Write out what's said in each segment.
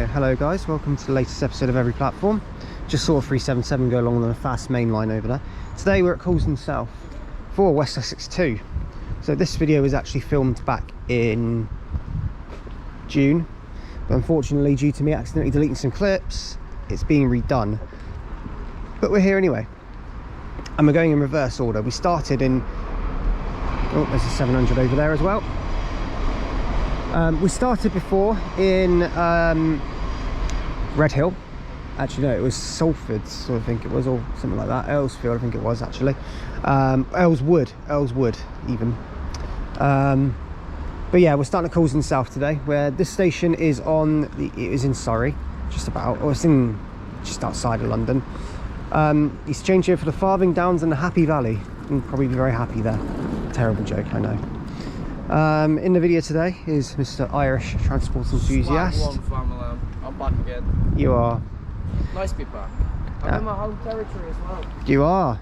Hello guys, welcome to the latest episode of Every Platform. Just saw a 377 go along on the fast main line over there. Today we're at Coulsdon South for West Sussex 2. So this video was actually filmed back in June, but unfortunately due to me accidentally deleting some clips, it's being redone. But we're here anyway, and we're going in reverse order. We started in, oh there's a 700 over there as well. We started before in Redhill. Actually no, it was Salfords, I think it was, or something like that. Earlswood I think it was actually. Earlswood even. But yeah, we're starting at Coulsdon South today, where this station is on the, it is in Surrey, just about, or it's in just outside of London. He's changed here for the Farthing Downs and the Happy Valley. You'll probably be very happy there. Terrible joke, I know. In the video today is Mr. Irish transport enthusiast. I'm back again. You are. Nice to be back. I'm in my home territory as well. You are.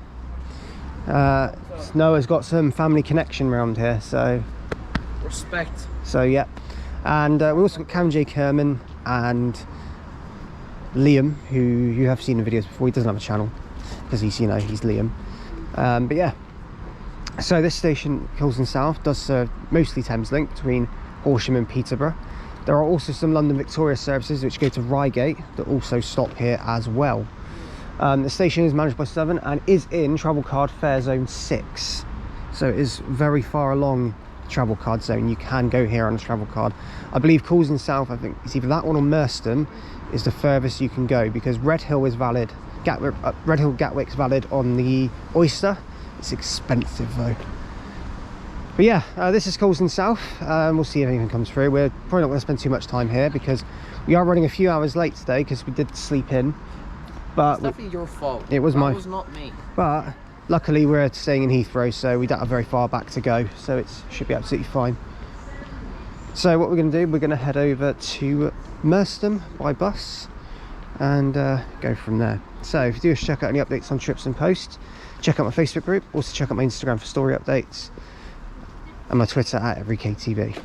Noah's got some family connection around here, so respect. So yeah, and we also got Cam J. Kerman and Liam, who you have seen in videos before. He doesn't have a channel because he's, you know, he's Liam. But yeah. So this station, Coulsdon South, does serve mostly Thameslink between Horsham and Peterborough. There are also some London Victoria services which go to Reigate that also stop here as well. The station is managed by Southern and is in travel card fare zone 6. So it is very far along the travel card zone. You can go here on a travel card. I believe Coulsdon South, I think it's either that one or Merstham, is the furthest you can go, because Redhill is valid. Redhill Gatwick's valid on the Oyster. It's expensive though. But yeah, this is Coulsdon South. We'll see if anything comes through. We're probably not going to spend too much time here because we are running a few hours late today because we did sleep in. But it's definitely your fault. It was That was not me. But luckily we're staying in Heathrow, so we don't have very far back to go, so it should be absolutely fine. So what we're going to do, we're going to head over to Merstham by bus and go from there. So if you do check out any updates on trips and posts, check out my Facebook group, also check out my Instagram for story updates, and my Twitter at EveryKTV.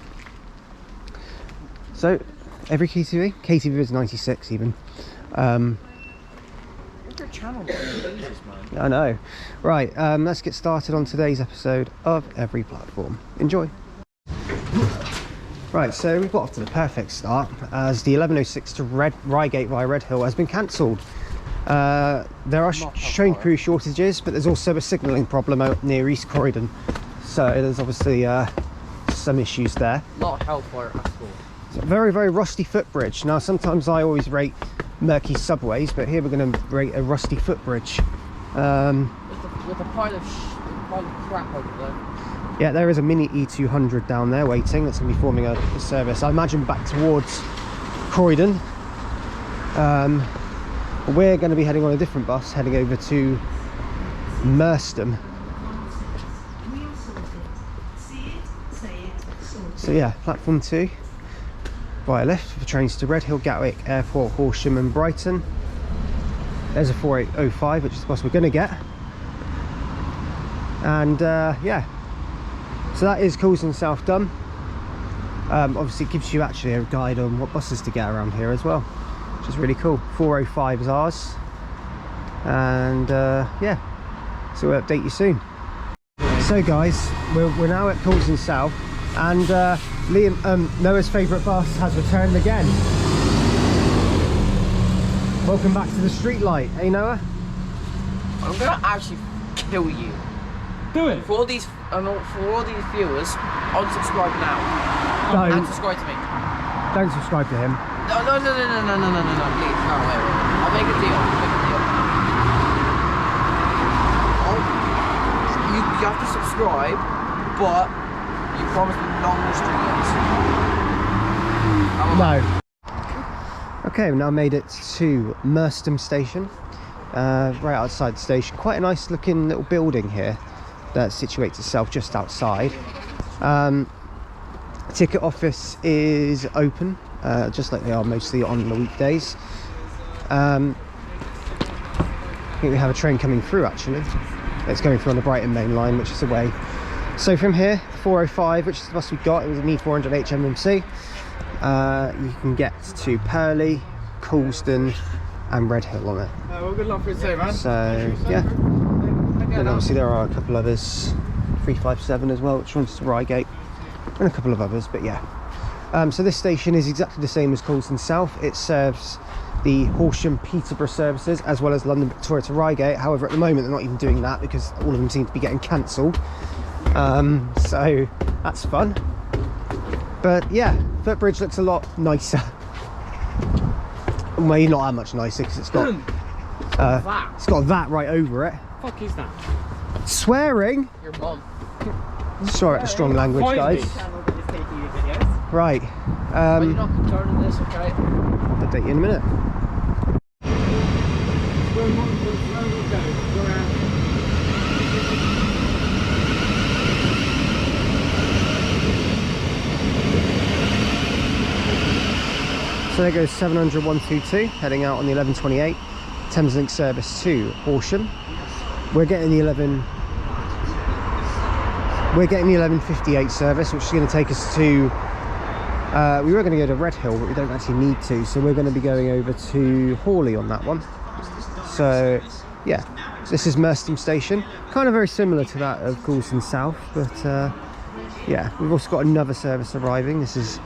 So, EveryKTV? KTV is 96 even. Your channel, Jesus, man. I know. Right, let's get started on today's episode of Every Platform. Enjoy. Right, so we've got off to the perfect start, as the 1106 to Reigate via Redhill has been cancelled. There are train crew shortages, but there's also a signalling problem out near East Croydon, so there's obviously some issues there. Not hellfire at all. It's a very, very rusty footbridge. Now sometimes I always rate murky subways, but here we're going to rate a rusty footbridge. With a pile of crap over there. Yeah, there is a mini E200 down there waiting. That's going to be forming a service, I imagine, back towards Croydon. We're going to be heading on a different bus, heading over to Merstham. So yeah, platform 2 via lift for trains to Redhill, Gatwick Airport, Horsham and Brighton. There's a 4805, which is the bus we're going to get. And yeah, so that is Coulsdon South done. Obviously it gives you actually a guide on what buses to get around here as well, which is really cool. 405 is ours, and yeah, so we'll update you soon. So guys, we're now at Coulsdon South, and Noah's favourite bus has returned again. Welcome back to the street light, hey Noah? I'm gonna actually kill you. Do it! For all these viewers, unsubscribe now. Don't. And subscribe to me. Don't subscribe to him. No, please, no, wait. I'll make a deal. You have to subscribe, but you promise me long streams. No. Okay, we've now made it to Merstham station, right outside the station. Quite a nice looking little building here that situates itself just outside. Ticket office is open, just like they are mostly on the weekdays. I think we have a train coming through actually. It's going through on the Brighton Main Line, which is away. So from here, 405, which is the bus we got, it was an E400 HMMC. you can get to Purley, Coulsdon and Redhill on it. Well, good luck for today, man. So yeah, and obviously there are a couple others, 357 as well, which runs to Reigate, and a couple of others, but yeah. So this station is exactly the same as Coulsdon South. It serves the Horsham Peterborough services as well as London Victoria to Reigate. However, at the moment they're not even doing that because all of them seem to be getting cancelled. So that's fun. But yeah, footbridge looks a lot nicer. Well, not that much nicer because it's got that right over it. Fuck is that? Swearing. Your mum. Sorry, the strong language, guys. Right. But you're not concerning this, okay? I'll update you in a minute. So there goes 700 122 heading out on the 1128 Thameslink service to Horsham. We're getting the 1158 service, which is going to take us to we were going to go to Redhill, but we don't actually need to, so we're going to be going over to Horley on that one. So yeah, this is Merstham station, kind of very similar to that of Coulsdon South, but yeah, we've also got another service arriving. This is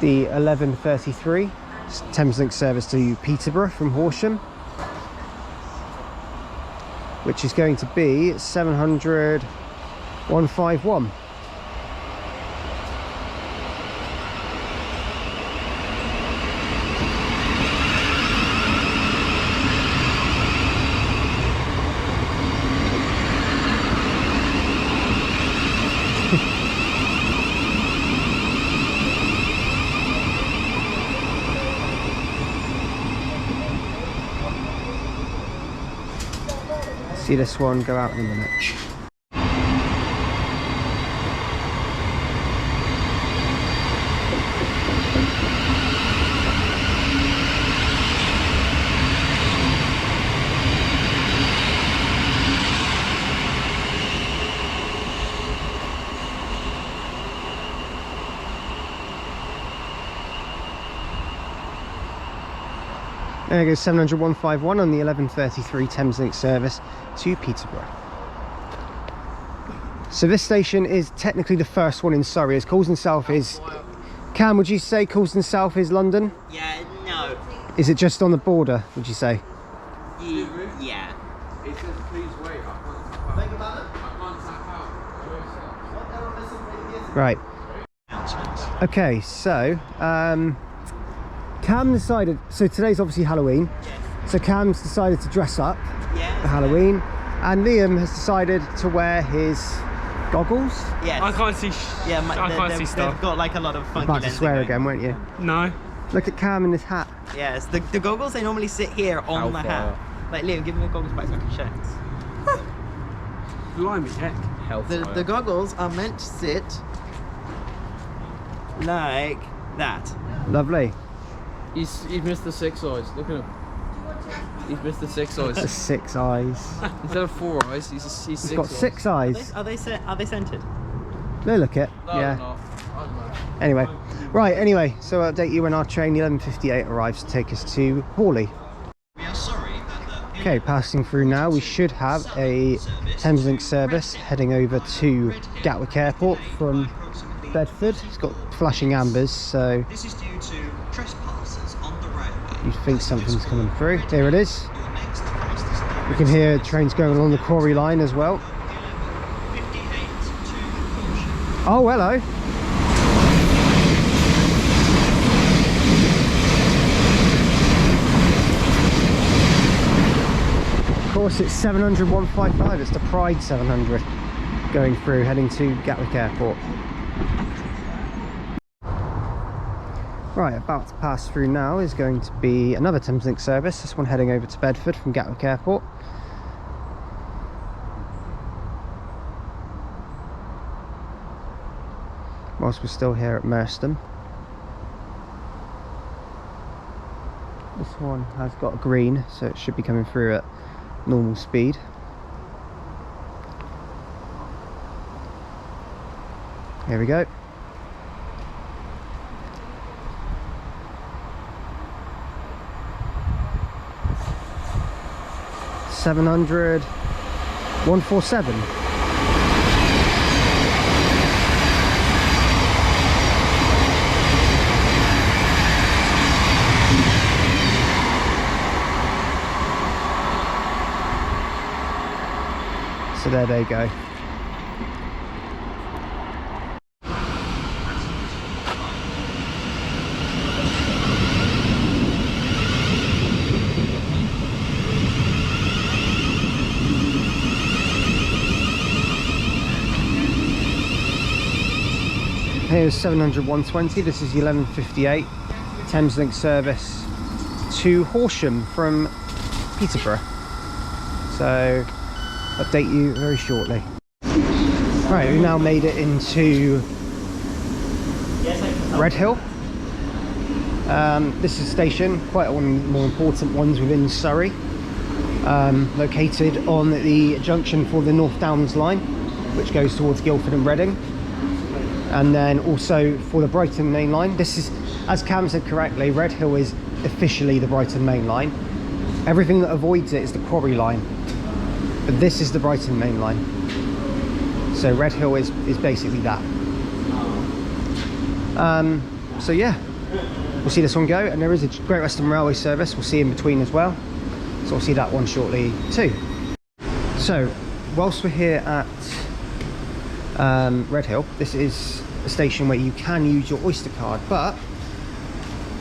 the 1133 Thameslink service to Peterborough from Horsham, which is going to be 700 151. See this one go out in a minute. There goes 700 151 on the 1133 Thameslink service to Peterborough. So this station is technically the first one in Surrey, as Coulsdon South is... Cam, would you say Coulsdon South is London? Yeah, no. Is it just on the border, would you say? Yeah. It says please wait, I can't tap out. Right. Okay, so Cam decided, so today's obviously Halloween, Yes. so Cam's decided to dress up Yeah. for Halloween, and Liam has decided to wear his goggles. Yes. I can't see. Yeah, I can't see stuff. They've got like a lot of funky About to lenses swear going. again, won't you? No. Look at Cam in his hat. Yes, the goggles, they normally sit here on the hat. Like, Liam, give me the goggles back so I can show. Blimey, heck. The goggles are meant to sit like that. Lovely. He's missed the 6 eyes. Look at him. He's missed the 6 eyes. The 6 eyes. Instead of 4 eyes, he's 6 He's got 6 eyes. Are they scented? No, look it. No, Yeah. no. I don't know. Anyway, right. Anyway, so I'll update you when our train, the 1158, arrives to take us to Horley. Okay, passing through now, we should have a Thameslink service heading over to Gatwick Airport from Bedford. It's got flashing ambers, so This is due to trespassers on the railway. you think something's coming through. There it is. Your next fastest We can hear trains going along the Quarry line as well. 58 to Horsham. Oh, hello. Of course, it's 700 155. It's the Pride 700 going through, heading to Gatwick Airport. Right, about to pass through now is going to be another Thameslink service. This one heading over to Bedford from Gatwick Airport. Whilst we're still here at Merstham. This one has got green, so it should be coming through at normal speed. Here we go. 700 147. So there they go. Here's 700 120. This is 1158 Thameslink service to Horsham from Peterborough. So update you very shortly. Right, we've now made it into Redhill. This is a station, quite one of the more important ones within Surrey, located on the junction for the North Downs line, which goes towards Guildford and Reading, and then also for the Brighton Main Line. This is, as Cam said correctly, Redhill is officially the Brighton Main Line. Everything that avoids it is the Quarry Line, but this is the Brighton Main Line. So Redhill is basically that. So yeah, we'll see this one go, and there is a Great Western Railway service we'll see in between as well, so we'll see that one shortly too. So whilst we're here at Redhill, this is a station where you can use your Oyster card, but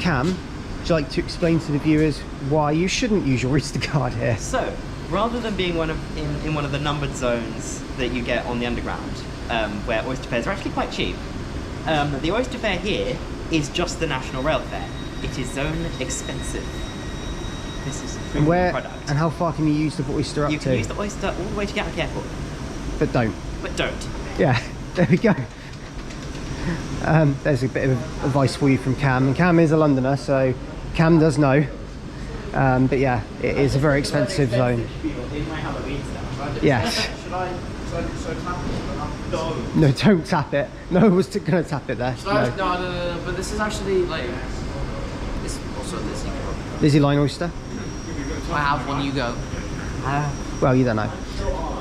Cam, would you like to explain to the viewers why you shouldn't use your Oyster card here? So, rather than being in one of the numbered zones that you get on the underground, where oyster fares are actually quite cheap, the oyster fare here is just the national rail fare. It is zone expensive. This is a premium product. And how far can you use the Oyster up to? You can use the Oyster all the way to Gatwick Airport. But don't. But don't. Yeah, there we go. There's a bit of advice for you from Cam, and Cam is a Londoner, so Cam does know. But yeah, it is a very expensive zone. Yes. No, don't tap it. No, I was going to tap it there. No, but this is actually like, it's also Lizzie. Lizzie Line Oyster? I have one, you go. Well, you don't know.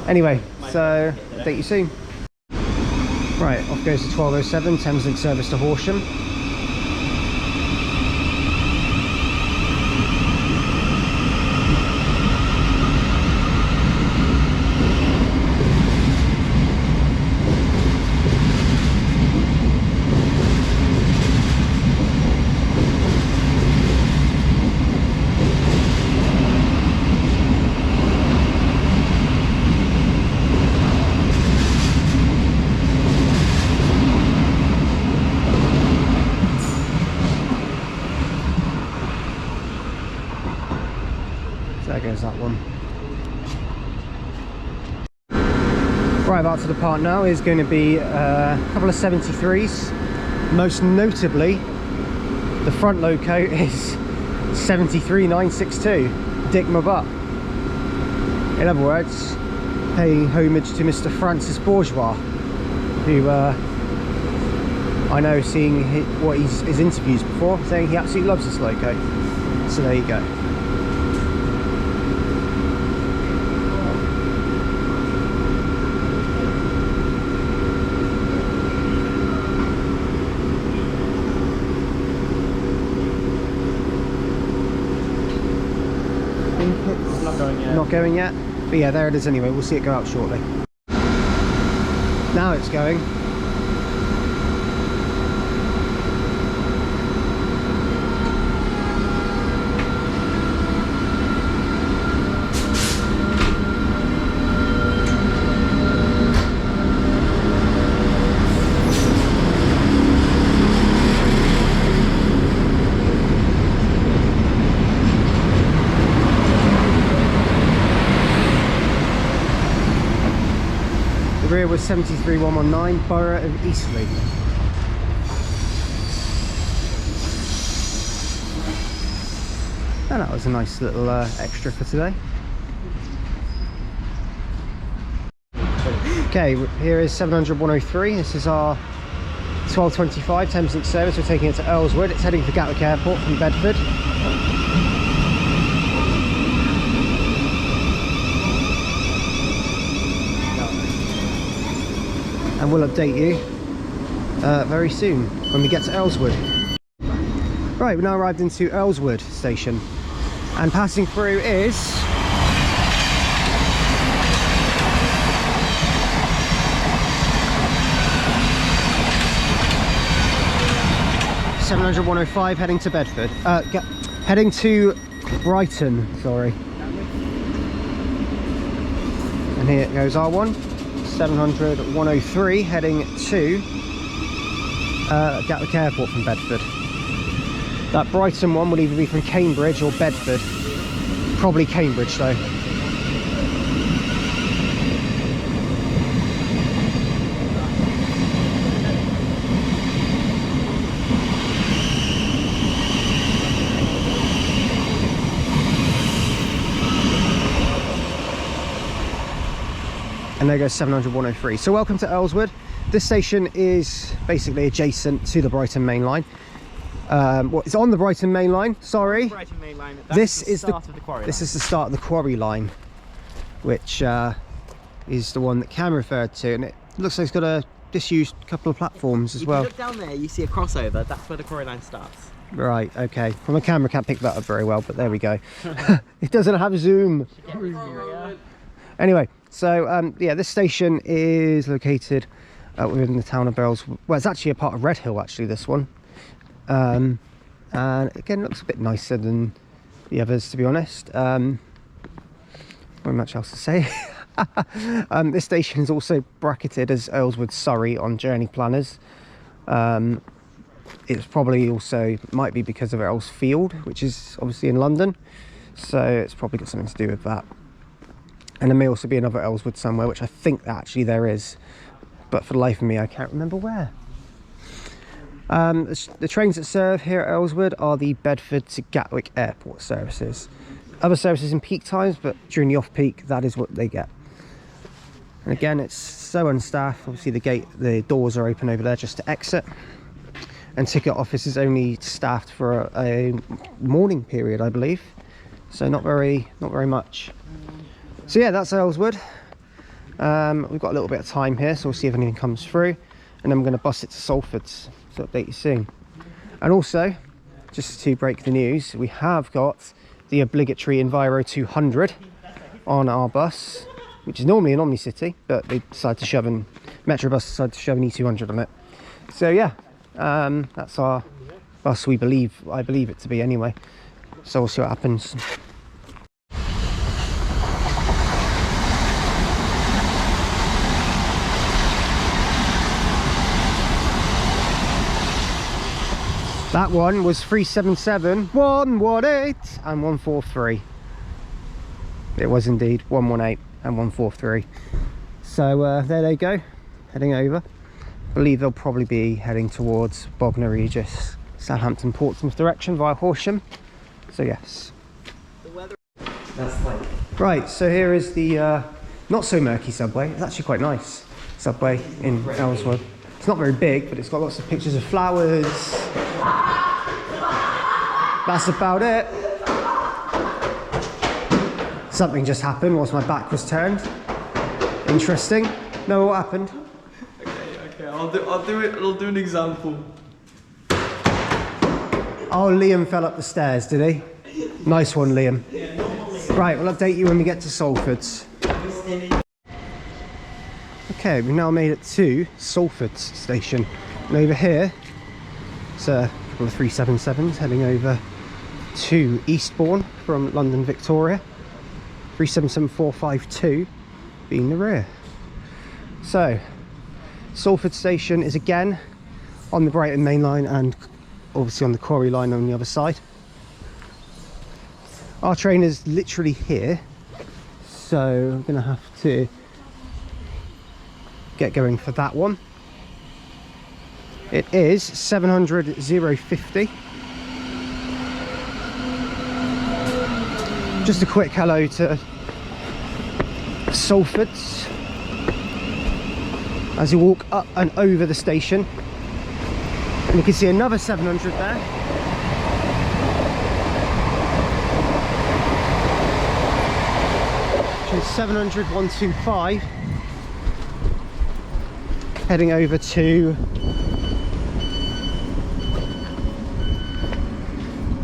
Anyway, so update you soon. Right, off goes the 1207 Thameslink service to Horsham. There goes that one. Right, about to depart now is going to be a couple of 73s. Most notably, the front loco is 73962, Dick my butt. In other words, paying homage to Mr. Francis Bourgeois, who I know, seeing his interviews before, saying he absolutely loves this loco. So there you go. Not going yet, but yeah, there it is anyway. We'll see it go out shortly. Now it's going. Rear was 73119, Borough of Eastleigh. And that was a nice little extra for today. Okay, here is 700 103. This is our 1225 Thameslink service. We're taking it to Earlswood. It's heading for Gatwick Airport from Bedford. and we'll update you very soon when we get to Earlswood. Right, we've now arrived into Earlswood station, and passing through is 700-105 heading to Bedford. Heading to Brighton, sorry. And here goes R1. 700-103 heading to Gatwick Airport from Bedford. That Brighton one will either be from Cambridge or Bedford. Probably Cambridge though. And there goes 700-103. So welcome to Earlswood. This station is basically adjacent to the Brighton Main Line. Well, it's on the Brighton Main Line, sorry. Brighton Main Line. This is the start of the quarry line. This is the start of the quarry line, which is the one that Cam referred to, and it looks like it's got a disused couple of platforms as well. If you look down there, you see a crossover. That's where the quarry line starts. Right, okay. From a camera, can't pick that up very well, but there we go. It doesn't have zoom. Anyway, so yeah, this station is located within the town of Earlswood. Well, it's actually a part of Redhill, actually, this one. And again, looks a bit nicer than the others, to be honest. Not much else to say. This station is also bracketed as Earlswood, Surrey on journey planners. It's probably also might be because of Earlsfield, which is obviously in London, so it's probably got something to do with that. And there may also be another Earlswood somewhere, which I think actually there is, but for the life of me I can't remember where. The trains that serve here at Earlswood are the Bedford to Gatwick Airport services. Other services in peak times, but during the off-peak, that is what they get. And again, it's so unstaffed. Obviously the doors are open over there just to exit. And ticket office is only staffed for a morning period, I believe. So not very much. So yeah, that's Earlswood. We've got a little bit of time here, so we'll see if anything comes through. And then we're going to bus it to Salfords. So update you soon. And also, just to break the news, we have got the obligatory Enviro 200 on our bus, which is normally an Omnicity, but they decided to shove an Metrobus decided to shove an E200 on it. So yeah, that's our bus. I believe it to be anyway. So we'll see what happens. That one was 377, 118 and 143. It was indeed 118 and 143. So there they go, heading over. I believe they'll probably be heading towards Bognor Regis, Southampton, Portsmouth direction via Horsham. So yes. Right, so here is the not so murky subway. It's actually quite nice subway in Earlswood. It's not very big, but it's got lots of pictures of flowers. That's about it. Something just happened whilst my back was turned. Interesting. No, what happened? Okay, I'll do it. I'll do an example. Oh, Liam fell up the stairs, did he? Nice one, Liam. Right, we'll update you when we get to Salfords. Okay, we've now made it to Salfords station. And over here, it's a couple of 377s heading over to Eastbourne from London Victoria. 377452 being the rear. So, Salford station is again on the Brighton Main Line and obviously on the Quarry Line on the other side. Our train is literally here, so I'm going to have to get going for that one. It is 700-050. Just a quick hello to Salfords as you walk up and over the station, and you can see another 700 there. Which is 700-125. heading over to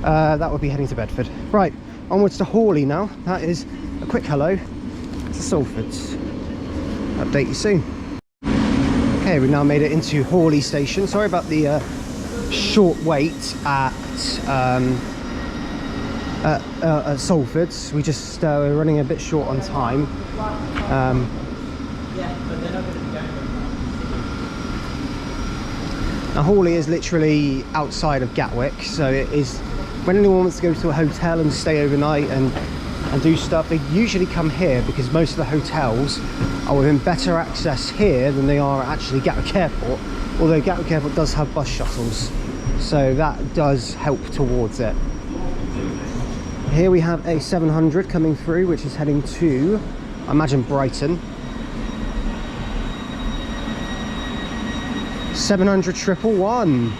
that would be heading to Bedford. Right, onwards to Horley now. That is a quick hello to Salfords. Update you soon. Okay, we've now made it into Horley station. Sorry about the short wait at Salfords. We just we're running a bit short on time. Now Horley is literally outside of Gatwick, so it is when anyone wants to go to a hotel and stay overnight and do stuff, they usually come here because most of the hotels are within better access here than they are actually Gatwick Airport, although Gatwick Airport does have bus shuttles, so that does help towards it. Here we have a 700 coming through, which is heading to, I imagine, Brighton. 700 111.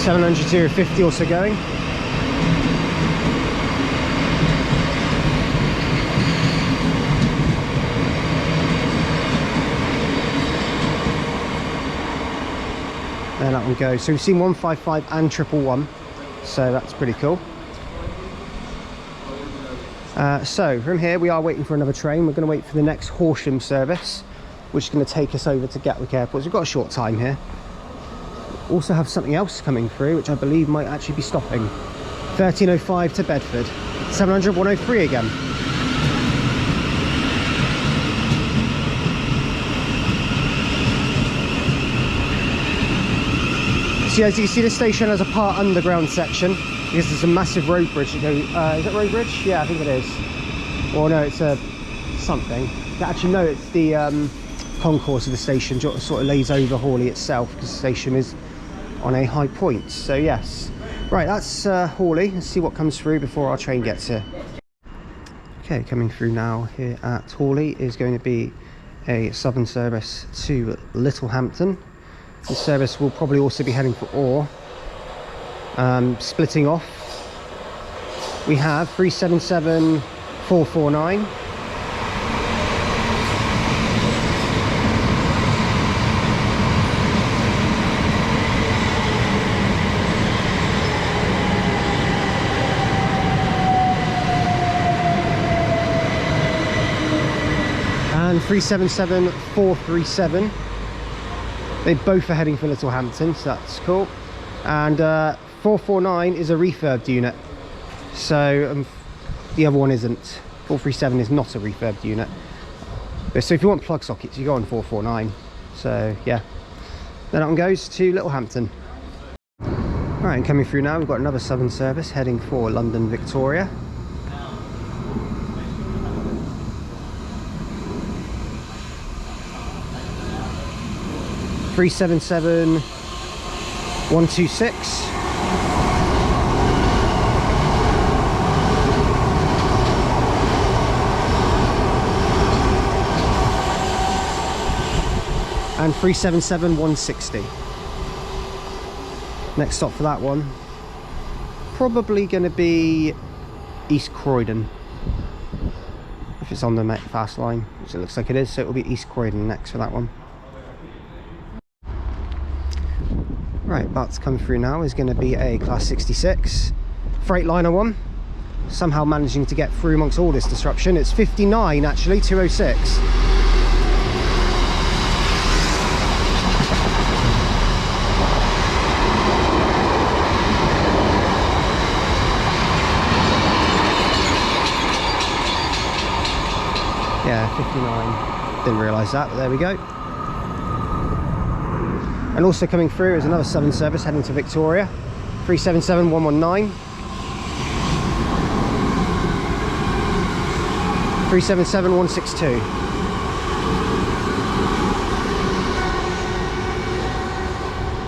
(700 050) also going. There that one goes. So we've seen 155 and 111, so that's pretty cool. So from here we are waiting for another train. We're going to wait for the next Horsham service, which is going to take us over to Gatwick Airport. So we've got a short time here. Also have something else coming through, which I believe might actually be stopping. 1305 to Bedford. 700 103 again. So as you can see, the station has a part underground section because there's a massive road bridge that goes, is it road bridge? Yeah, I think it is. Or no, it's a something. Actually no, it's the concourse of the station sort of lays over Horley itself because the station is on a high point. So yes, right, that's Horley. Let's see what comes through before our train gets here. Okay, coming through now here at Horley is going to be a southern service to Littlehaven. The service will probably also be heading for Orr. Splitting off, we have 377 449. And 377 437. They both are heading for Littlehampton, so that's cool. And 449 is a refurbed unit, so the other one isn't. 437 is not a refurbed unit. But so if you want plug sockets, you go on 449. So yeah, then that one goes to Littlehampton. All right, and coming through now, we've got another southern service heading for London Victoria. Three 777 126. And 377 160. Next stop for that one, probably going to be East Croydon, if it's on the Met Fast line, which it looks like it is. So it will be East Croydon next for that one. Right, about to come through now is going to be a Class 66 Freightliner one. Somehow managing to get through amongst all this disruption. It's 59 actually, 206. Yeah, 59. Didn't realise that, but there we go. And also coming through is another southern service heading to Victoria, 377 119. 377 162.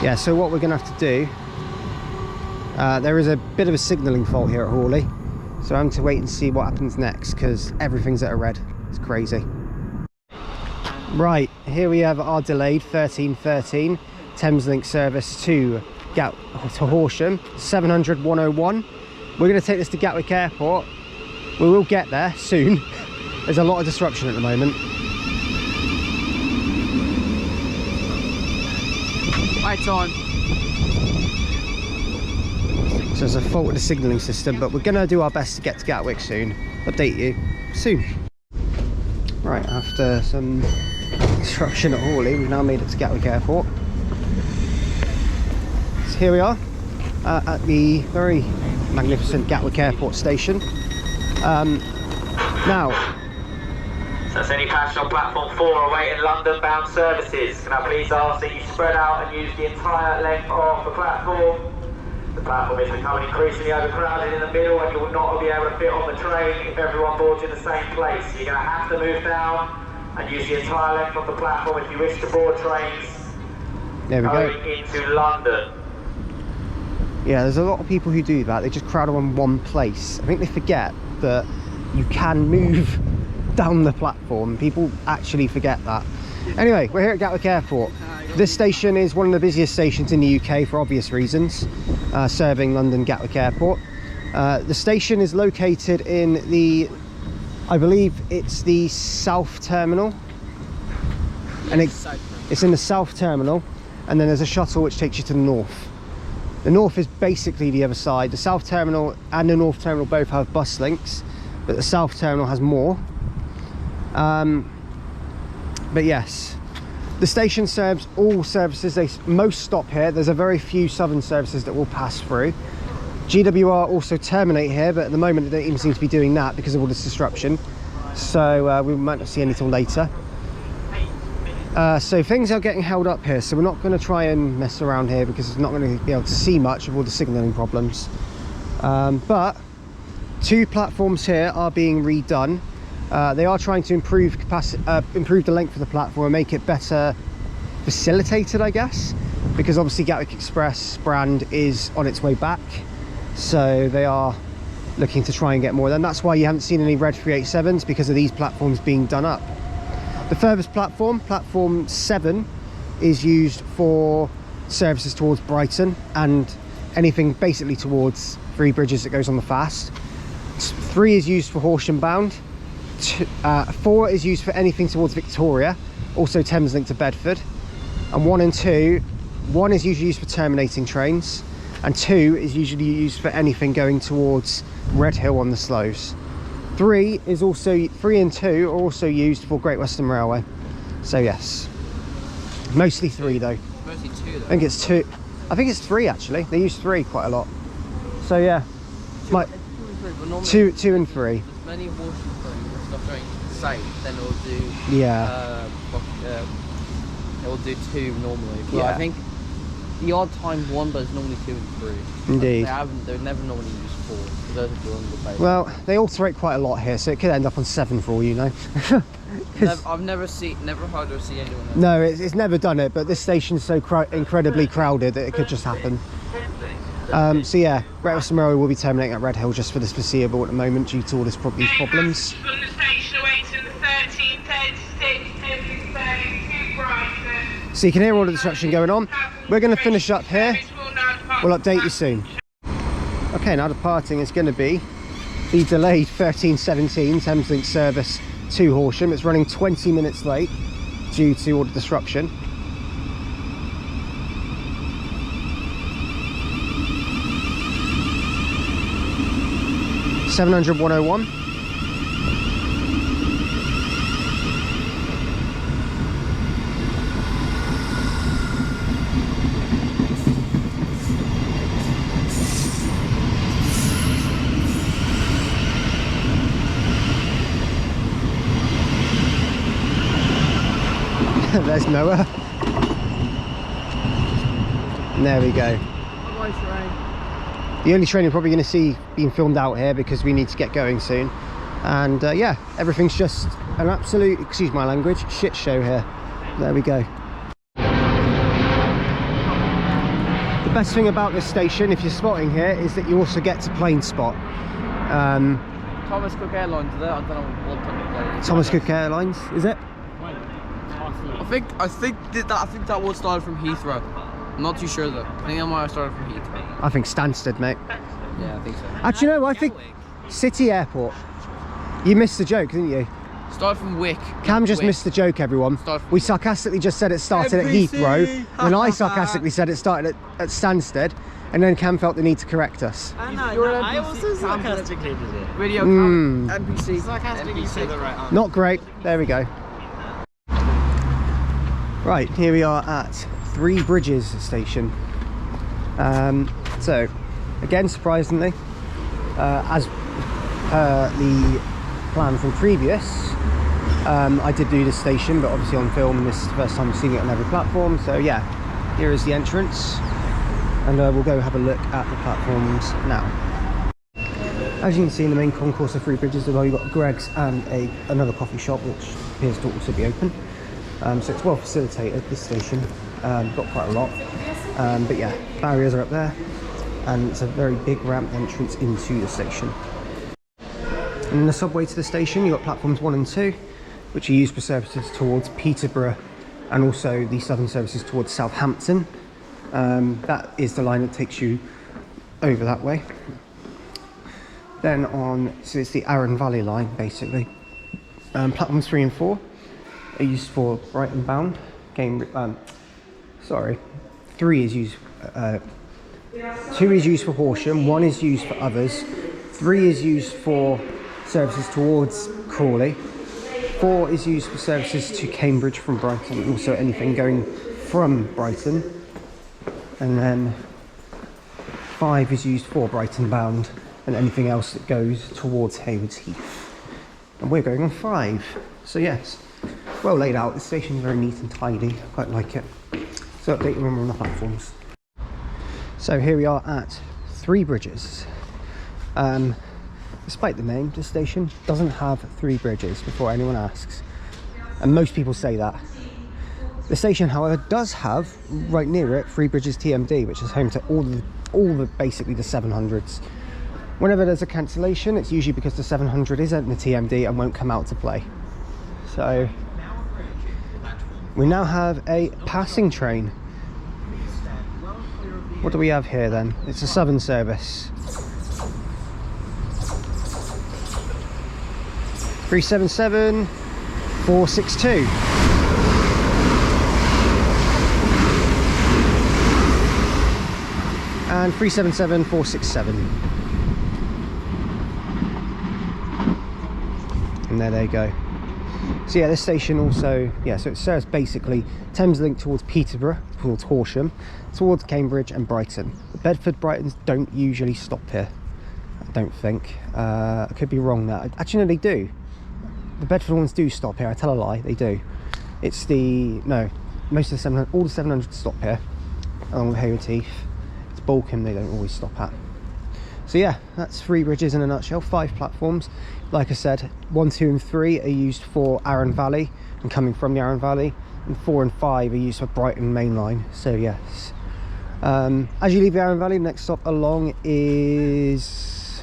Yeah, so what we're going to have to do, there is a bit of a signalling fault here at Horley, so I'm to wait and see what happens next because everything's at a red. It's crazy. Right, here we have our delayed 1313 Thameslink service to Horsham, 700 101. We're going to take this to Gatwick Airport. We will get there soon. There's a lot of disruption at the moment. Right time. So there's a fault with the signalling system, but we're going to do our best to get to Gatwick soon. Update you soon. Right, after some disruption at Horley, we've now made it to Gatwick Airport. So here we are at the very magnificent Gatwick Airport station. Now, So if any passenger on platform 4 awaiting London bound services, can I please ask that you spread out and use the entire length of the platform? The platform is becoming increasingly overcrowded in the middle and you will not be able to fit on the train if everyone boards in the same place. You're going to have to move down and use the entire length of the platform if you wish to board trains there we going go. into London. Yeah, there's a lot of people who do that. They just crowd on one place. I think they forget that you can move down the platform. People actually forget that. Anyway, we're here at Gatwick Airport. This station is one of the busiest stations in the UK for obvious reasons, serving London Gatwick Airport. The station is located in the, I believe it's the South Terminal, and it's in the South Terminal, and then there's a shuttle which takes you to the North. The North is basically the other side. The South Terminal and the North Terminal both have bus links, but the South Terminal has more. But yes, the station serves all services. Most stop here. There's a very few southern services that will pass through. GWR also terminate here, but at the moment they don't even seem to be doing that because of all this disruption. So we might not see any till later. So things are getting held up here, so we're not going to try and mess around here because it's not going to be able to see much of all the signalling problems. But two platforms here are being redone. They are trying to improve the length of the platform and make it better facilitated, I guess, because obviously Gatwick Express brand is on its way back, so they are looking to try and get more of them. That's why you haven't seen any red 387s, because of these platforms being done up. The furthest platform, platform 7, is used for services towards Brighton and anything basically towards Three Bridges that goes on the fast. 3 is used for Horsham bound. 4 is used for anything towards Victoria, also Thameslink to Bedford. And 1 and 2, 1 is usually used for terminating trains, and 2 is usually used for anything going towards Redhill on the slows. 3 and 2 are also used for Great Western Railway. So yes, mostly 3 though. Mostly 2 though. I think it's 2. I think it's 3 actually. They use 3 quite a lot. So yeah, 2 and 3. There's many Horsham things stuff going south, then it'll do. Yeah. It will do 2 normally. But Yeah. I think the odd time 1, but it's normally 2 and 3. Indeed. They've never normally used 4. So those are on the base. Well, they alternate quite a lot here, so it could end up on 7 for all you know. I've never heard or see anyone else. No, it's never done it, but this station's so incredibly crowded that it could just happen. So yeah, Great Western Railway will be terminating at Redhill just for this foreseeable at the moment due to all these problems. From the station awaiting the 1336 Thameslink service to Brighton. So you can hear all the disruption going on. We're going to finish up here. We'll update you soon. Okay, now departing is going to be the delayed 1317 Thameslink service to Horsham. It's running 20 minutes late due to all the disruption. (700 101). There's Noah. And there we go. The only train you're probably going to see being filmed out here because we need to get going soon. And yeah, everything's just an absolute, excuse my language, shit show here. There we go. The best thing about this station, if you're spotting here, is that you also get to plane spot. Thomas Cook Airlines there. I don't know what type of plane. Thomas Cook Airlines, is it? I think that was started from Heathrow. I'm not too sure though. I think that might have started from Heathrow. I think Stansted, mate. Yeah, I think so. Actually, no, I think City Airport. You missed the joke, didn't you? Started from Wick. Cam just Wick. missed the joke, everyone. Started from We Wick. sarcastically just said it started NPC. at Heathrow, and I sarcastically said it started at Stansted, and then Cam felt the need to correct us. I also sarcastically did it. Radio NPC. Sarcastically said the right answer. Not great. There we go. Right, here we are at Three Bridges station. So, again, surprisingly, as per the plan from previous, I did do this station, but obviously on film, this is the first time I'm seeing it on every platform. So yeah, here is the entrance, and we'll go have a look at the platforms now. As you can see in the main concourse of Three Bridges, well, you've got Greg's and another coffee shop, which appears to also be open. So it's well facilitated, this station. Got quite a lot, but yeah, barriers are up there, and it's a very big ramp entrance into the station. And in the subway to the station, you've got platforms 1 and 2, which are used for services towards Peterborough, and also the southern services towards Southampton. That is the line that takes you over that way. Then so it's the Arun Valley Line, basically. Platforms 3 and 4 are used for Brighton bound. 3 is used, 2 is used for Horsham, 1 is used for others, 3 is used for services towards Crawley, 4 is used for services to Cambridge from Brighton, also anything going from Brighton, and then 5 is used for Brighton bound and anything else that goes towards Haywards Heath. And we're going on 5, so yes, well laid out. The station's very neat and tidy, I quite like it. So update you when we're on the platforms. So here we are at Three Bridges. Despite the name, this station doesn't have 3 bridges, before anyone asks, and most people say that. The station, however, does have right near it 3 Bridges TMD, which is home to all the basically the 700s. Whenever there's a cancellation, it's usually because the 700 isn't in the TMD and won't come out to play. So we now have a passing train. What do we have here then? It's a southern service. 377 462. And 377 467. And there they go. So yeah, this station also, yeah, so it serves basically Thameslink towards Peterborough, towards Horsham, towards Cambridge and Brighton. The Bedford Brightons don't usually stop here, I don't think. I could be wrong there. Actually, no, they do. The Bedford ones do stop here. I tell a lie, they do. It's no, most of the 700, all the 700 stop here, along with Haywards Heath. It's Balcombe they don't always stop at. So yeah, that's Three Bridges in a nutshell. 5 platforms. Like I said, 1, 2 and 3 are used for Arun Valley and coming from the Arun Valley, and 4 and 5 are used for Brighton Main Line. So yes, as you leave the Arun Valley, the next stop along is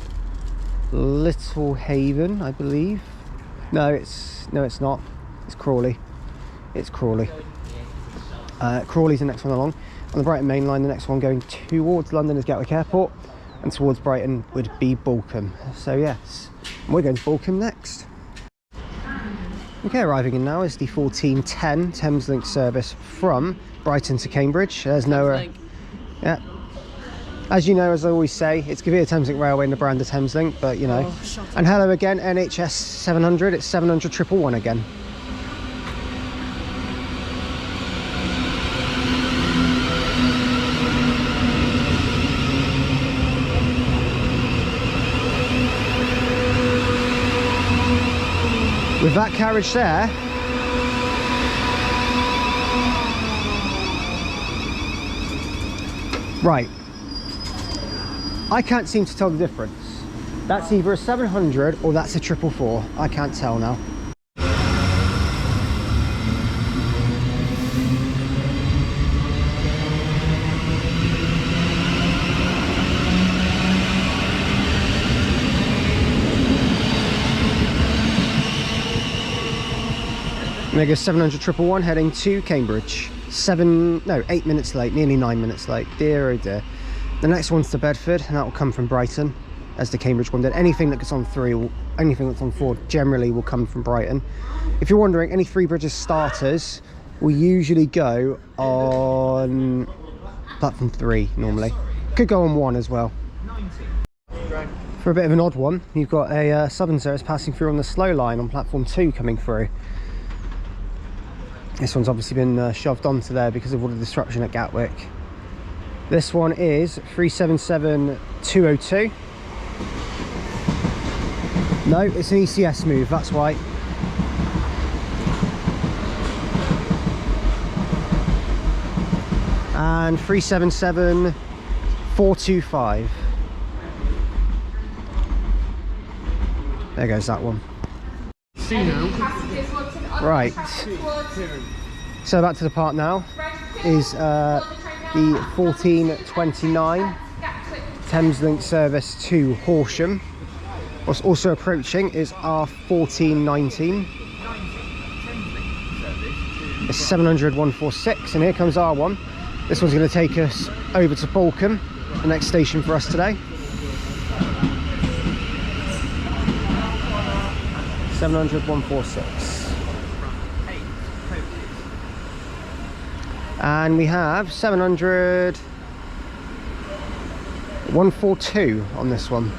Littlehaven, I believe. No, it's not. It's Crawley. It's Crawley. Crawley's the next one along. On the Brighton Main Line, the next one going towards London is Gatwick Airport, and towards Brighton would be Balcombe. So yes, we're going to Balcombe next. Okay, arriving in now is the 1410 Thameslink service from Brighton to Cambridge. There's no... yeah. As you know, as I always say, it's Govia Thameslink Railway and the brand of Thameslink, but you know. And hello again, NHS 700, it's 700 111 again. With that carriage there, right, I can't seem to tell the difference. That's either a 700 or that's a 444. I can't tell now. And there goes 700 111 heading to Cambridge. 8 minutes late, nearly 9 minutes late. Dear oh dear. The next one's to Bedford, and that will come from Brighton, as the Cambridge one did. Anything that gets on 3, or anything that's on 4, generally will come from Brighton. If you're wondering, any Three Bridges starters will usually go on platform 3 normally. Could go on 1 as well. For a bit of an odd one, you've got a Southern service passing through on the slow line on platform 2 coming through. This one's obviously been shoved onto there because of all the disruption at Gatwick. This one is 377-202. No, it's an ECS move, that's why. And 377-425. There goes that one. Right. So back to the part now is the 1429 Thameslink service to Horsham. What's also approaching is our 1419. It's 700 146, and here comes our one. This one's going to take us over to Balcombe, the next station for us today. 700 146. And we have 700 142 on this one.